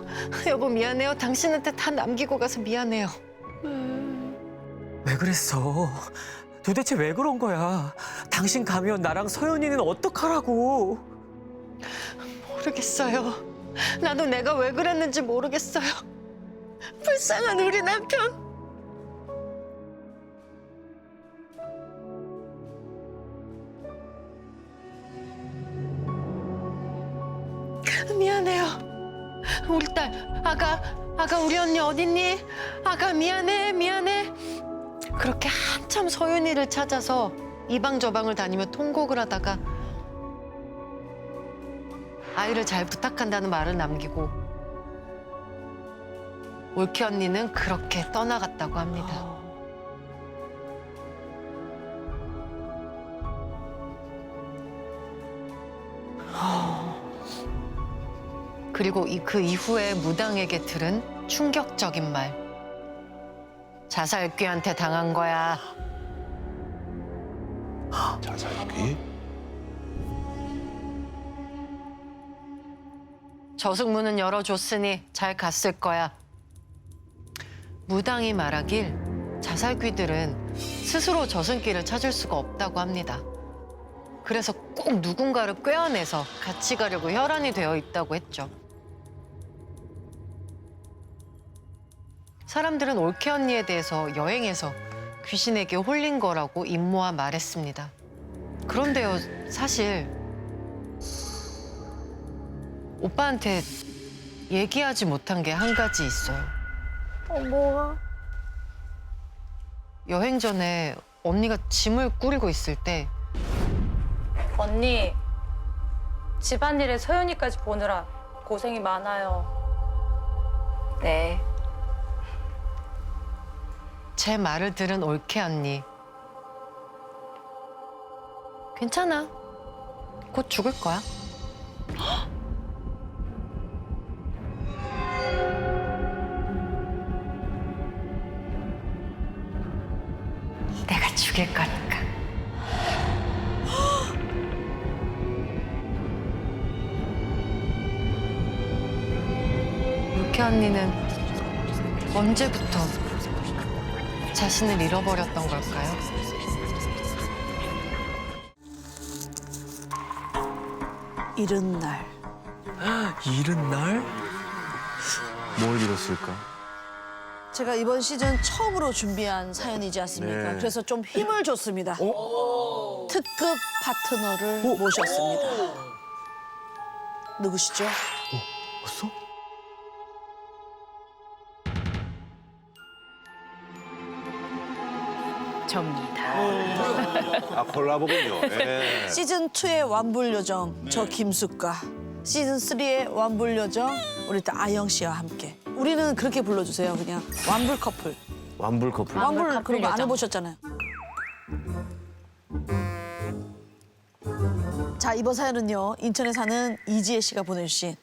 여보, 미안해요. 당신한테 다 남기고 가서 미안해요. 왜 그랬어? 도대체 왜 그런 거야? 당신 가면 나랑 서연이는 어떡하라고? 모르겠어요. 나도 내가 왜 그랬는지 모르겠어요. 불쌍한 우리 남편. 미안해요. 우리 딸, 아가 우리 언니 어딨니? 아가 미안해. 그렇게 한참 서윤이를 찾아서 이 방 저 방을 다니며 통곡을 하다가 아이를 잘 부탁한다는 말을 남기고 올케 언니는 그렇게 떠나갔다고 합니다. 그리고 그 이후에 무당에게 들은 충격적인 말. 자살귀한테 당한 거야. 자살귀? 저승문은 열어줬으니 잘 갔을 거야. 무당이 말하길 자살귀들은 스스로 저승길을 찾을 수가 없다고 합니다. 그래서 꼭 누군가를 꿰어내서 같이 가려고 혈안이 되어 있다고 했죠. 사람들은 올케 언니에 대해서 여행에서 귀신에게 홀린 거라고 임모와 말했습니다. 그런데요, 사실 오빠한테 얘기하지 못한 게 한 가지 있어요. 뭐야? 여행 전에 언니가 짐을 꾸리고 있을 때 언니, 집안일에 서연이까지 보느라 고생이 많아요. 네. 제 말을 들은 올케 언니. 괜찮아. 곧 죽을 거야. 내가 죽일 거니까. 올케 언니는 언제부터 자신을 잃어버렸던 걸까요? 이른 날. 이른 날? 뭘 잃었을까? 제가 이번 시즌 처음으로 준비한 사연이지 않습니까? 네. 그래서 좀 힘을 줬습니다. 특급 파트너를 모셨습니다. 누구시죠? 벌써? 접니다. 아, 콜라보군요. 예. 시즌 2의 완불 요정 저 김숙과 시즌 3의 완불 요정 우리 또 아영 씨와 함께. 우리는 그렇게 불러주세요. 그냥 완불 커플. 완불 커플. 완불 그런 거 안 해보셨잖아요. 자, 이번 사연은요. 인천에 사는 이지혜 씨가 보내주신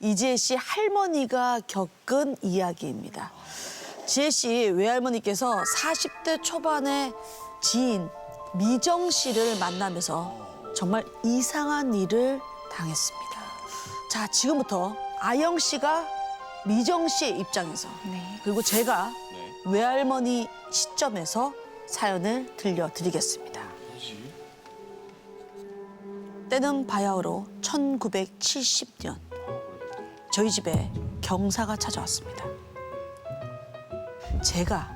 이지혜 씨 할머니가 겪은 이야기입니다. 지혜 씨 외할머니께서 40대 초반의 지인 미정 씨를 만나면서 정말 이상한 일을 당했습니다. 자, 지금부터 아영 씨가 미정 씨의 입장에서 그리고 제가 외할머니 시점에서 사연을 들려드리겠습니다. 때는 바야흐로 1970년 저희 집에 경사가 찾아왔습니다. 제가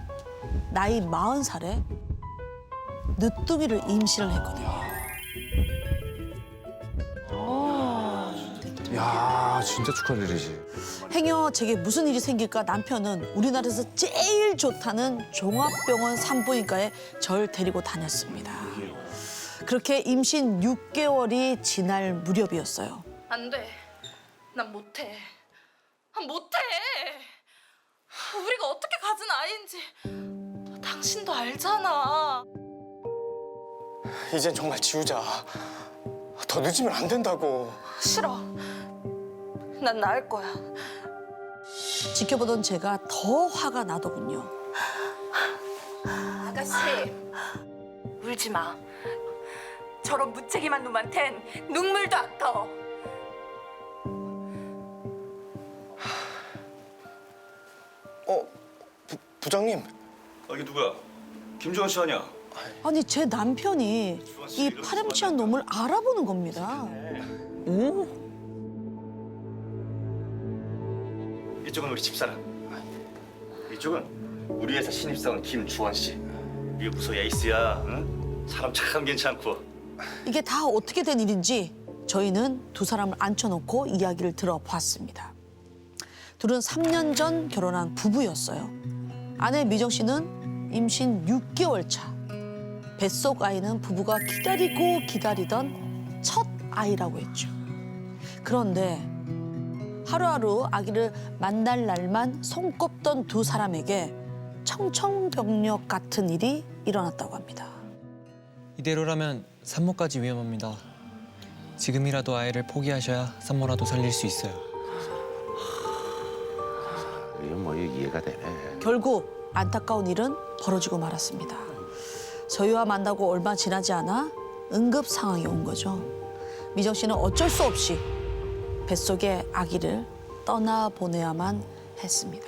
나이 40살에 늦둥이를 임신을 했거든요. 야, 진짜 축하할 일이지. 행여 제게 무슨 일이 생길까 남편은 우리나라에서 제일 좋다는 종합병원 산부인과에 절 데리고 다녔습니다. 그렇게 임신 6개월이 지날 무렵이었어요. 안 돼. 난 못해. 못해. 우리가 어떻게 가진 아이인지 당신도 알잖아. 이젠 정말 지우자. 더 늦으면 안 된다고. 싫어. 난 나을 거야. 지켜보던 제가 더 화가 나더군요. 아가씨, 울지 마. 저런 무책임한 놈한텐 눈물도 아까워. 부장님. 이게 누구야? 김주원 씨 아니야? 아니 제 남편이 이 파렴치한 놈을 알아보는 겁니다. 이쪽은 우리 집사람. 이쪽은 우리 회사 신입사원 김주원 씨. 이게 무소 에이스야. 응? 사람 참 괜찮고. 이게 다 어떻게 된 일인지 저희는 두 사람을 앉혀놓고 이야기를 들어봤습니다. 둘은 3년 전 결혼한 부부였어요. 아내 미정 씨는 임신 6개월 차. 뱃속 아이는 부부가 기다리고 기다리던 첫 아이라고 했죠. 그런데 하루하루 아기를 만날 날만 손꼽던 두 사람에게 청천벽력 같은 일이 일어났다고 합니다. 이대로라면 산모까지 위험합니다. 지금이라도 아이를 포기하셔야 산모라도 살릴 수 있어요. 이건 뭐 이해가 되네. 결국 안타까운 일은 벌어지고 말았습니다. 저희와 만나고 얼마 지나지 않아 응급 상황이 온 거죠. 미정 씨는 어쩔 수 없이 뱃속의 아기를 떠나보내야만 했습니다.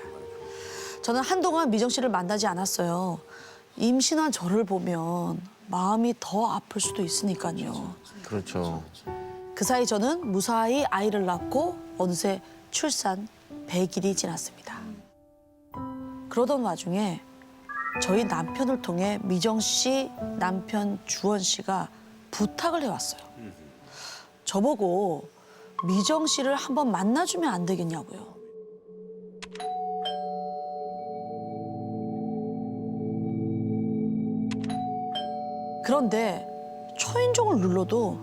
저는 한동안 미정 씨를 만나지 않았어요. 임신한 저를 보면 마음이 더 아플 수도 있으니까요. 그렇죠. 그 사이 저는 무사히 아이를 낳고 어느새 출산 100일이 지났습니다. 그러던 와중에 저희 남편을 통해 미정 씨 남편 주원 씨가 부탁을 해왔어요. 저보고 미정 씨를 한번 만나주면 안 되겠냐고요. 그런데 초인종을 눌러도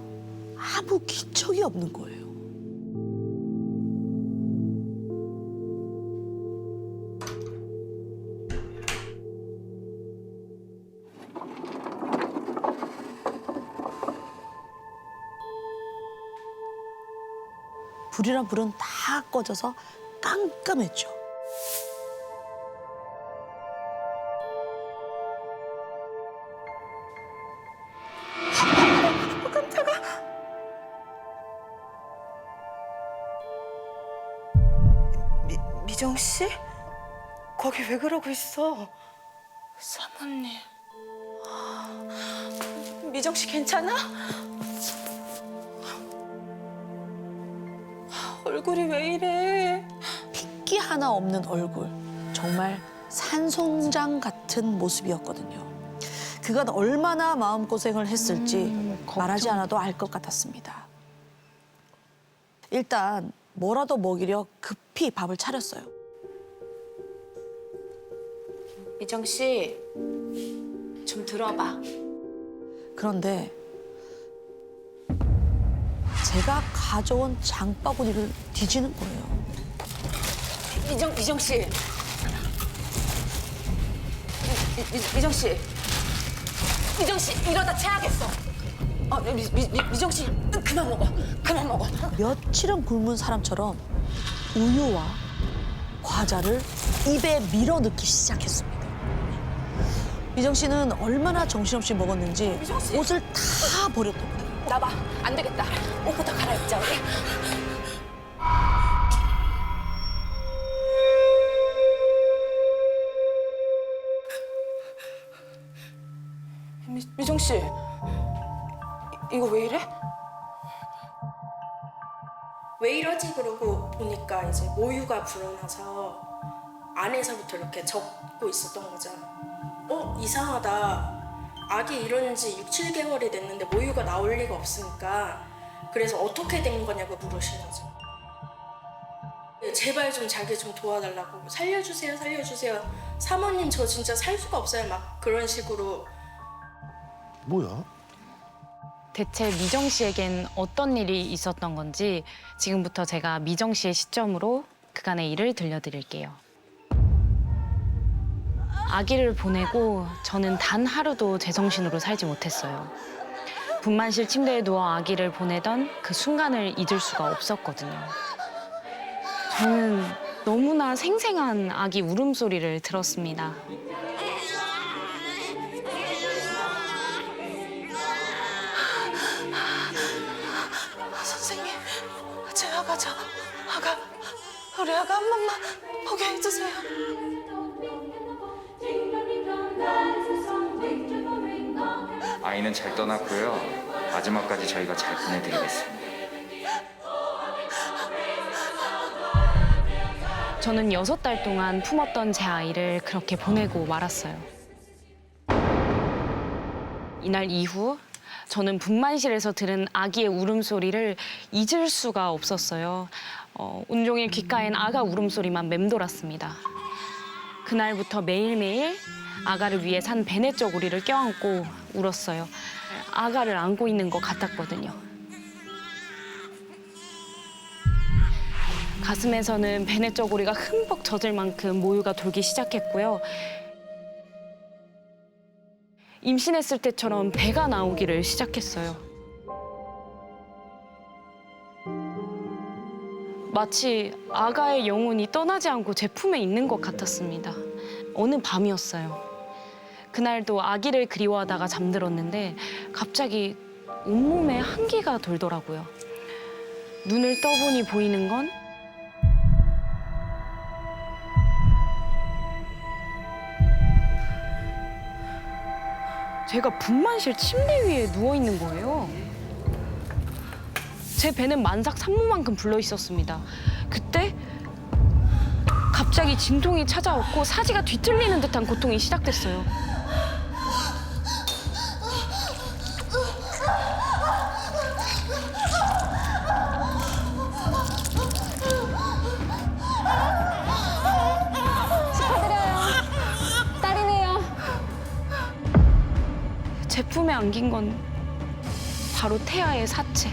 아무 기척이 없는 거예요. 불이랑 불은 다 꺼져서 깜깜했죠. 깜짝아. 미정 씨? 거기 왜 그러고 있어? 사모님. 미정 씨 괜찮아? 얼굴이 왜 이래? 핏기 하나 없는 얼굴. 정말 산송장 같은 모습이었거든요. 그간 얼마나 마음고생을 했을지 말하지 않아도 알 것 같았습니다. 일단 뭐라도 먹이려 급히 밥을 차렸어요. 미정 씨, 좀 들어봐. 그런데 제가 가져온 장바구니를 뒤지는 거예요. 미정 씨. 미정 씨. 미정 씨 이러다 체하겠어. 미정 씨 그만 먹어. 그만 먹어. 며칠은 굶은 사람처럼 우유와 과자를 입에 밀어 넣기 시작했습니다. 미정 씨는 얼마나 정신없이 먹었는지 옷을 다 버렸더군요. 나봐. 안 되겠다. 옷부터 갈아입자 우리. 미정 씨, 이거 왜 이래? 왜 이러지 그러고 보니까 이제 모유가 불어나서 안에서부터 이렇게 적고 있었던 거죠. 이상하다. 아기 이런 지 6, 7개월이 됐는데 모유가 나올 리가 없으니까 그래서 어떻게 된 거냐고 물으신 거죠. 제발 좀 자기 좀 도와달라고 살려주세요 살려주세요 사모님 저 진짜 살 수가 없어요 막 그런 식으로. 뭐야? 대체 미정 씨에겐 어떤 일이 있었던 건지 지금부터 제가 미정 씨의 시점으로 그간의 일을 들려드릴게요. 아기를 보내고 저는 단 하루도 제정신으로 살지 못했어요. 분만실 침대에 누워 아기를 보내던 그 순간을 잊을 수가 없었거든요. 저는 너무나 생생한 아기 울음소리를 들었습니다. 선생님, 제 우리 아가 한 번만 보게 해주세요. 아이는 잘 떠났고요. 마지막까지 저희가 잘 보내드리겠습니다. 저는 6달 동안 품었던 제 아이를 그렇게 보내고 말았어요. 이날 이후 저는 분만실에서 들은 아기의 울음소리를 잊을 수가 없었어요. 온종일 귓가엔 아가 울음소리만 맴돌았습니다. 그날부터 매일매일 아가를 위해 산 베네 쪼구리를 껴안고 울었어요. 아가를 안고 있는 것 같았거든요. 가슴에서는 베네 쪼구리가 흠뻑 젖을 만큼 모유가 돌기 시작했고요. 임신했을 때처럼 배가 나오기를 시작했어요. 마치 아가의 영혼이 떠나지 않고 제 품에 있는 것 같았습니다. 어느 밤이었어요. 그날도 아기를 그리워하다가 잠들었는데 갑자기 온몸에 한기가 돌더라고요. 눈을 떠보니 보이는 건 제가 분만실 침대 위에 누워 있는 거예요. 제 배는 만삭 산모만큼 불러 있었습니다. 그때 갑자기 진통이 찾아왔고 사지가 뒤틀리는 듯한 고통이 시작됐어요. 축하드려요. 딸이네요. 제 품에 안긴 건 바로 태아의 사체.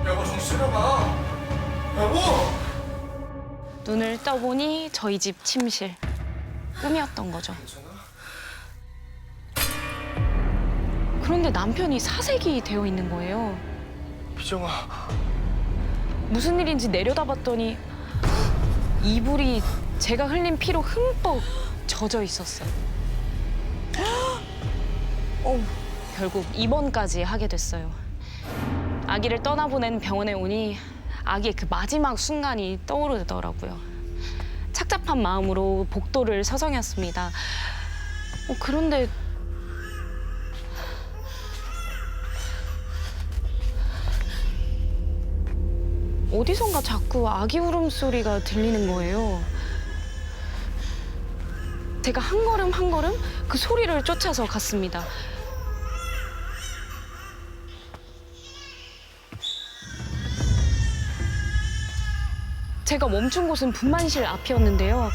여보 좀 쉬어봐. 여보. 눈을 떠보니 저희 집 침실. 꿈이었던 거죠. 그런데 남편이 사색이 되어 있는 거예요. 미정아. 무슨 일인지 내려다봤더니 이불이 제가 흘린 피로 흠뻑 젖어 있었어요. 결국 입원까지 하게 됐어요. 아기를 떠나보낸 병원에 오니 아기의 그 마지막 순간이 떠오르더라고요. 착잡한 마음으로 복도를 서성였습니다. 그런데 어디선가 자꾸 아기 울음소리가 들리는 거예요. 제가 한 걸음 한 걸음 그 소리를 쫓아서 갔습니다. 제가 멈춘 곳은 분만실 앞이었는데요.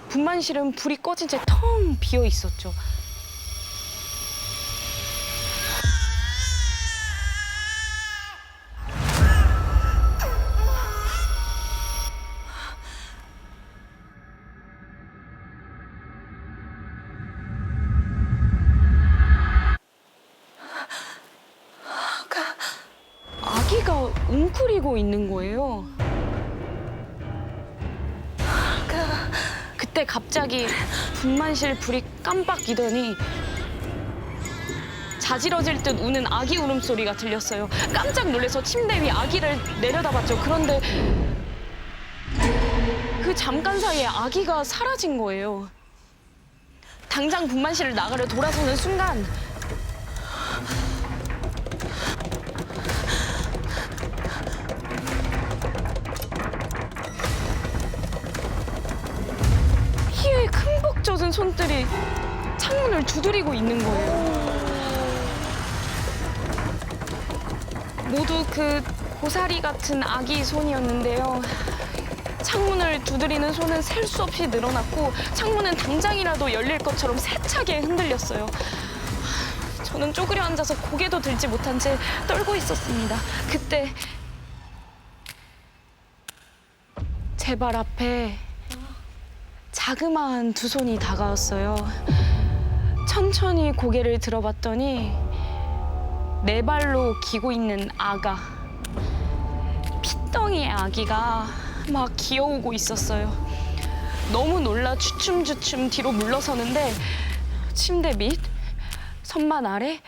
분만실은 불이 꺼진 채 텅 비어 있었죠. 아기가 웅크리고 있는 거예요. 그때 갑자기 분만실 불이 깜빡 끼더니 자지러질 듯 우는 아기 울음소리가 들렸어요. 깜짝 놀라서 침대 위 아기를 내려다봤죠. 그런데 그 잠깐 사이에 아기가 사라진 거예요. 당장 분만실을 나가려 돌아서는 순간 많은 손들이 창문을 두드리고 있는 거예요. 모두 그 고사리 같은 아기 손이었는데요. 창문을 두드리는 손은 셀 수 없이 늘어났고 창문은 당장이라도 열릴 것처럼 세차게 흔들렸어요. 저는 쪼그려 앉아서 고개도 들지 못한 채 떨고 있었습니다. 그때 제 발 앞에 자그마한 두 손이 다가왔어요. 천천히 고개를 들어봤더니 네 발로 기고 있는 아가, 핏덩이의 아기가 막 기어오고 있었어요. 너무 놀라 주춤주춤 뒤로 물러서는데 침대 밑, 선반 아래,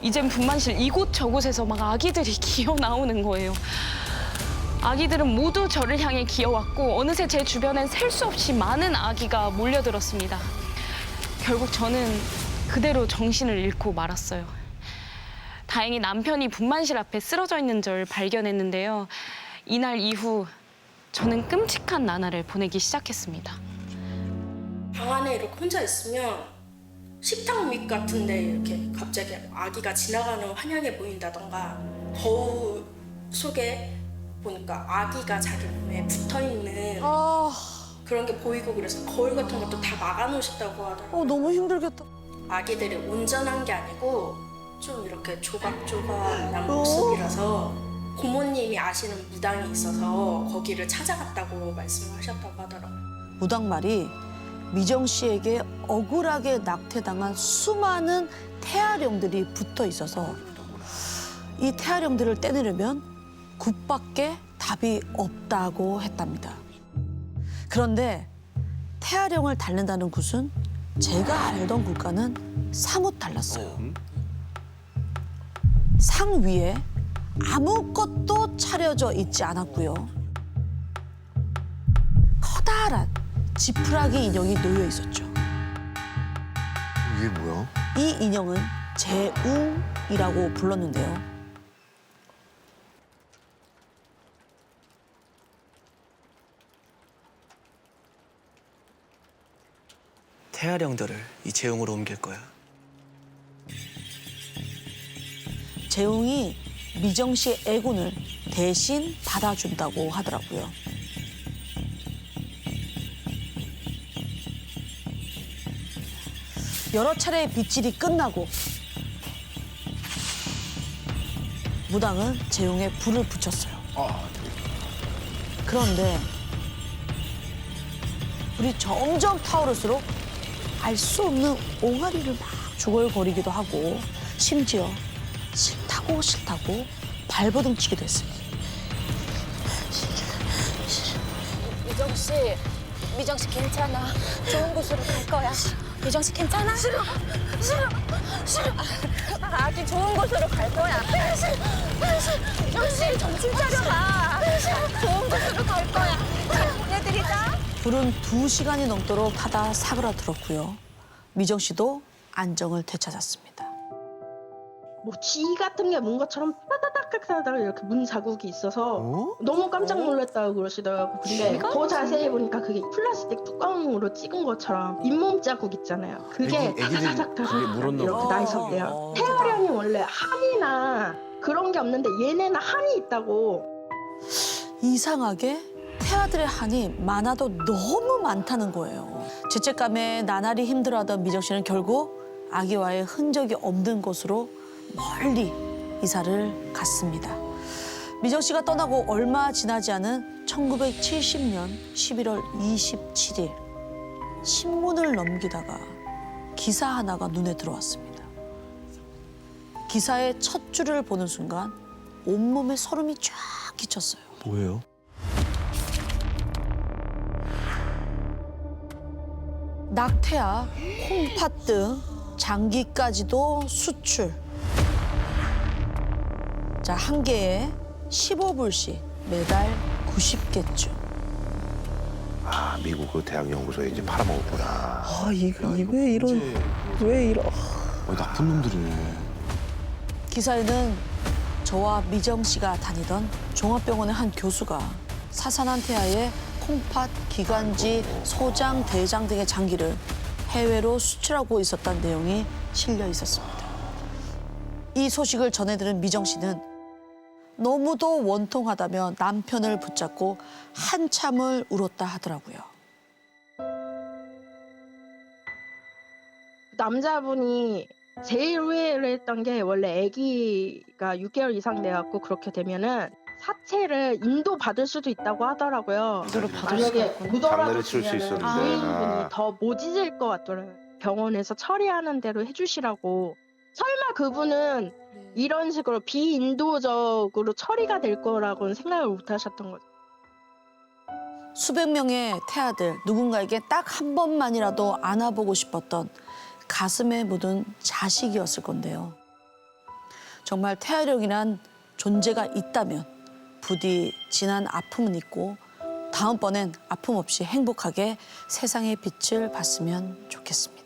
이젠 분만실 이곳저곳에서 막 아기들이 기어 나오는 거예요. 아기들은 모두 저를 향해 기어왔고 어느새 제 주변엔 셀 수 없이 많은 아기가 몰려들었습니다. 결국 저는 그대로 정신을 잃고 말았어요. 다행히 남편이 분만실 앞에 쓰러져 있는 절 발견했는데요. 이날 이후 저는 끔찍한 나날을 보내기 시작했습니다. 방 안에 이렇게 혼자 있으면 식탁 밑 같은데 이렇게 갑자기 아기가 지나가는 환영해 보인다던가 거울 속에 보니까 아기가 자기 몸에 붙어있는 그런 게 보이고 그래서 거울 같은 것도 다 막아놓으셨다고 하더라고요. 너무 힘들겠다. 아기들이 온전한 게 아니고 좀 이렇게 조각조각난 모습이라서 고모님이 아시는 무당이 있어서 거기를 찾아갔다고 말씀하셨다고 하더라고요. 무당말이 미정 씨에게 억울하게 낙태당한 수많은 태아령들이 붙어 있어서 이 태아령들을 떼내려면 굿밖에 답이 없다고 했답니다. 그런데 태아령을 달랜다는 굿은 제가 알던 굿과는 사뭇 달랐어요. 상 위에 아무것도 차려져 있지 않았고요. 커다란 지푸라기 인형이 놓여 있었죠. 이게 뭐야? 이 인형은 재웅이라고 불렀는데요. 태아령들을 이 재웅으로 옮길 거야. 재웅이 미정 씨의 애군을 대신 받아준다고 하더라고요. 여러 차례의 빗질이 끝나고 무당은 재웅에 불을 붙였어요. 그런데 불이 점점 타오를수록 알 수 없는 옹알이를 막 중얼거리기도 하고 심지어 싫다고 발버둥 치기도 했습니다. 미정 씨 괜찮아. 좋은 곳으로 갈 거야. 미정 씨 괜찮아? 싫어. 아기 좋은 곳으로 갈 거야. 미정 씨 정신 차려봐. 좋은 곳으로 갈 거야. 보내드리자. 불은 2시간이 넘도록 타다 사그라들었고요. 미정 씨도 안정을 되찾았습니다. 뭐 쥐 같은 게 문 것처럼 따다닥 이렇게 문 자국이 있어서 너무 깜짝 놀랐다고 그러시더라고요. 근데 더 자세히 보니까 그게 플라스틱 뚜껑으로 찍은 것처럼 잇몸 자국 있잖아요. 그게 다다닥 이렇게 나 있었대요. 태아령이 원래 한이나 그런 게 없는데 얘네는 한이 있다고. 이상하게 태아들의 한이 많아도 너무 많다는 거예요. 죄책감에 나날이 힘들어하던 미정 씨는 결국 아기와의 흔적이 없는 곳으로 멀리 이사를 갔습니다. 미정 씨가 떠나고 얼마 지나지 않은 1970년 11월 27일 신문을 넘기다가 기사 하나가 눈에 들어왔습니다. 기사의 첫 줄을 보는 순간 온몸에 소름이 쫙 끼쳤어요. 뭐예요? 낙태아, 콩팥 등 장기까지도 수출. 자, 한 개에 15불씩 매달 90개쯤. 아, 미국 그 대학연구소에 이제 팔아먹었구나. 왜 이런. 나쁜 놈들이네. 기사에는 저와 미정 씨가 다니던 종합병원의 한 교수가 사산한 태아의 콩팥, 기관지, 소장, 대장 등의 장기를 해외로 수출하고 있었다는 내용이 실려 있었습니다. 이 소식을 전해들은 미정 씨는 너무도 원통하다며 남편을 붙잡고 한참을 울었다 하더라고요. 남자분이 제일 후회를 했던 게 원래 아기가 6개월 이상 돼갖고 그렇게 되면은 사체를 인도받을 수도 있다고 하더라고요. 만약에 장례를 칠 수 있었는데. 부인분이 더 모지질 것 같더라고요. 병원에서 처리하는 대로 해주시라고. 설마 그분은 이런 식으로 비인도적으로 처리가 될 거라고는 생각을 못 하셨던 거죠. 수백 명의 태아들, 누군가에게 딱 한 번만이라도 안아보고 싶었던 가슴에 묻은 자식이었을 건데요. 정말 태아령이란 존재가 있다면 부디 지난 아픔은 잊고 다음번엔 아픔 없이 행복하게 세상의 빛을 봤으면 좋겠습니다.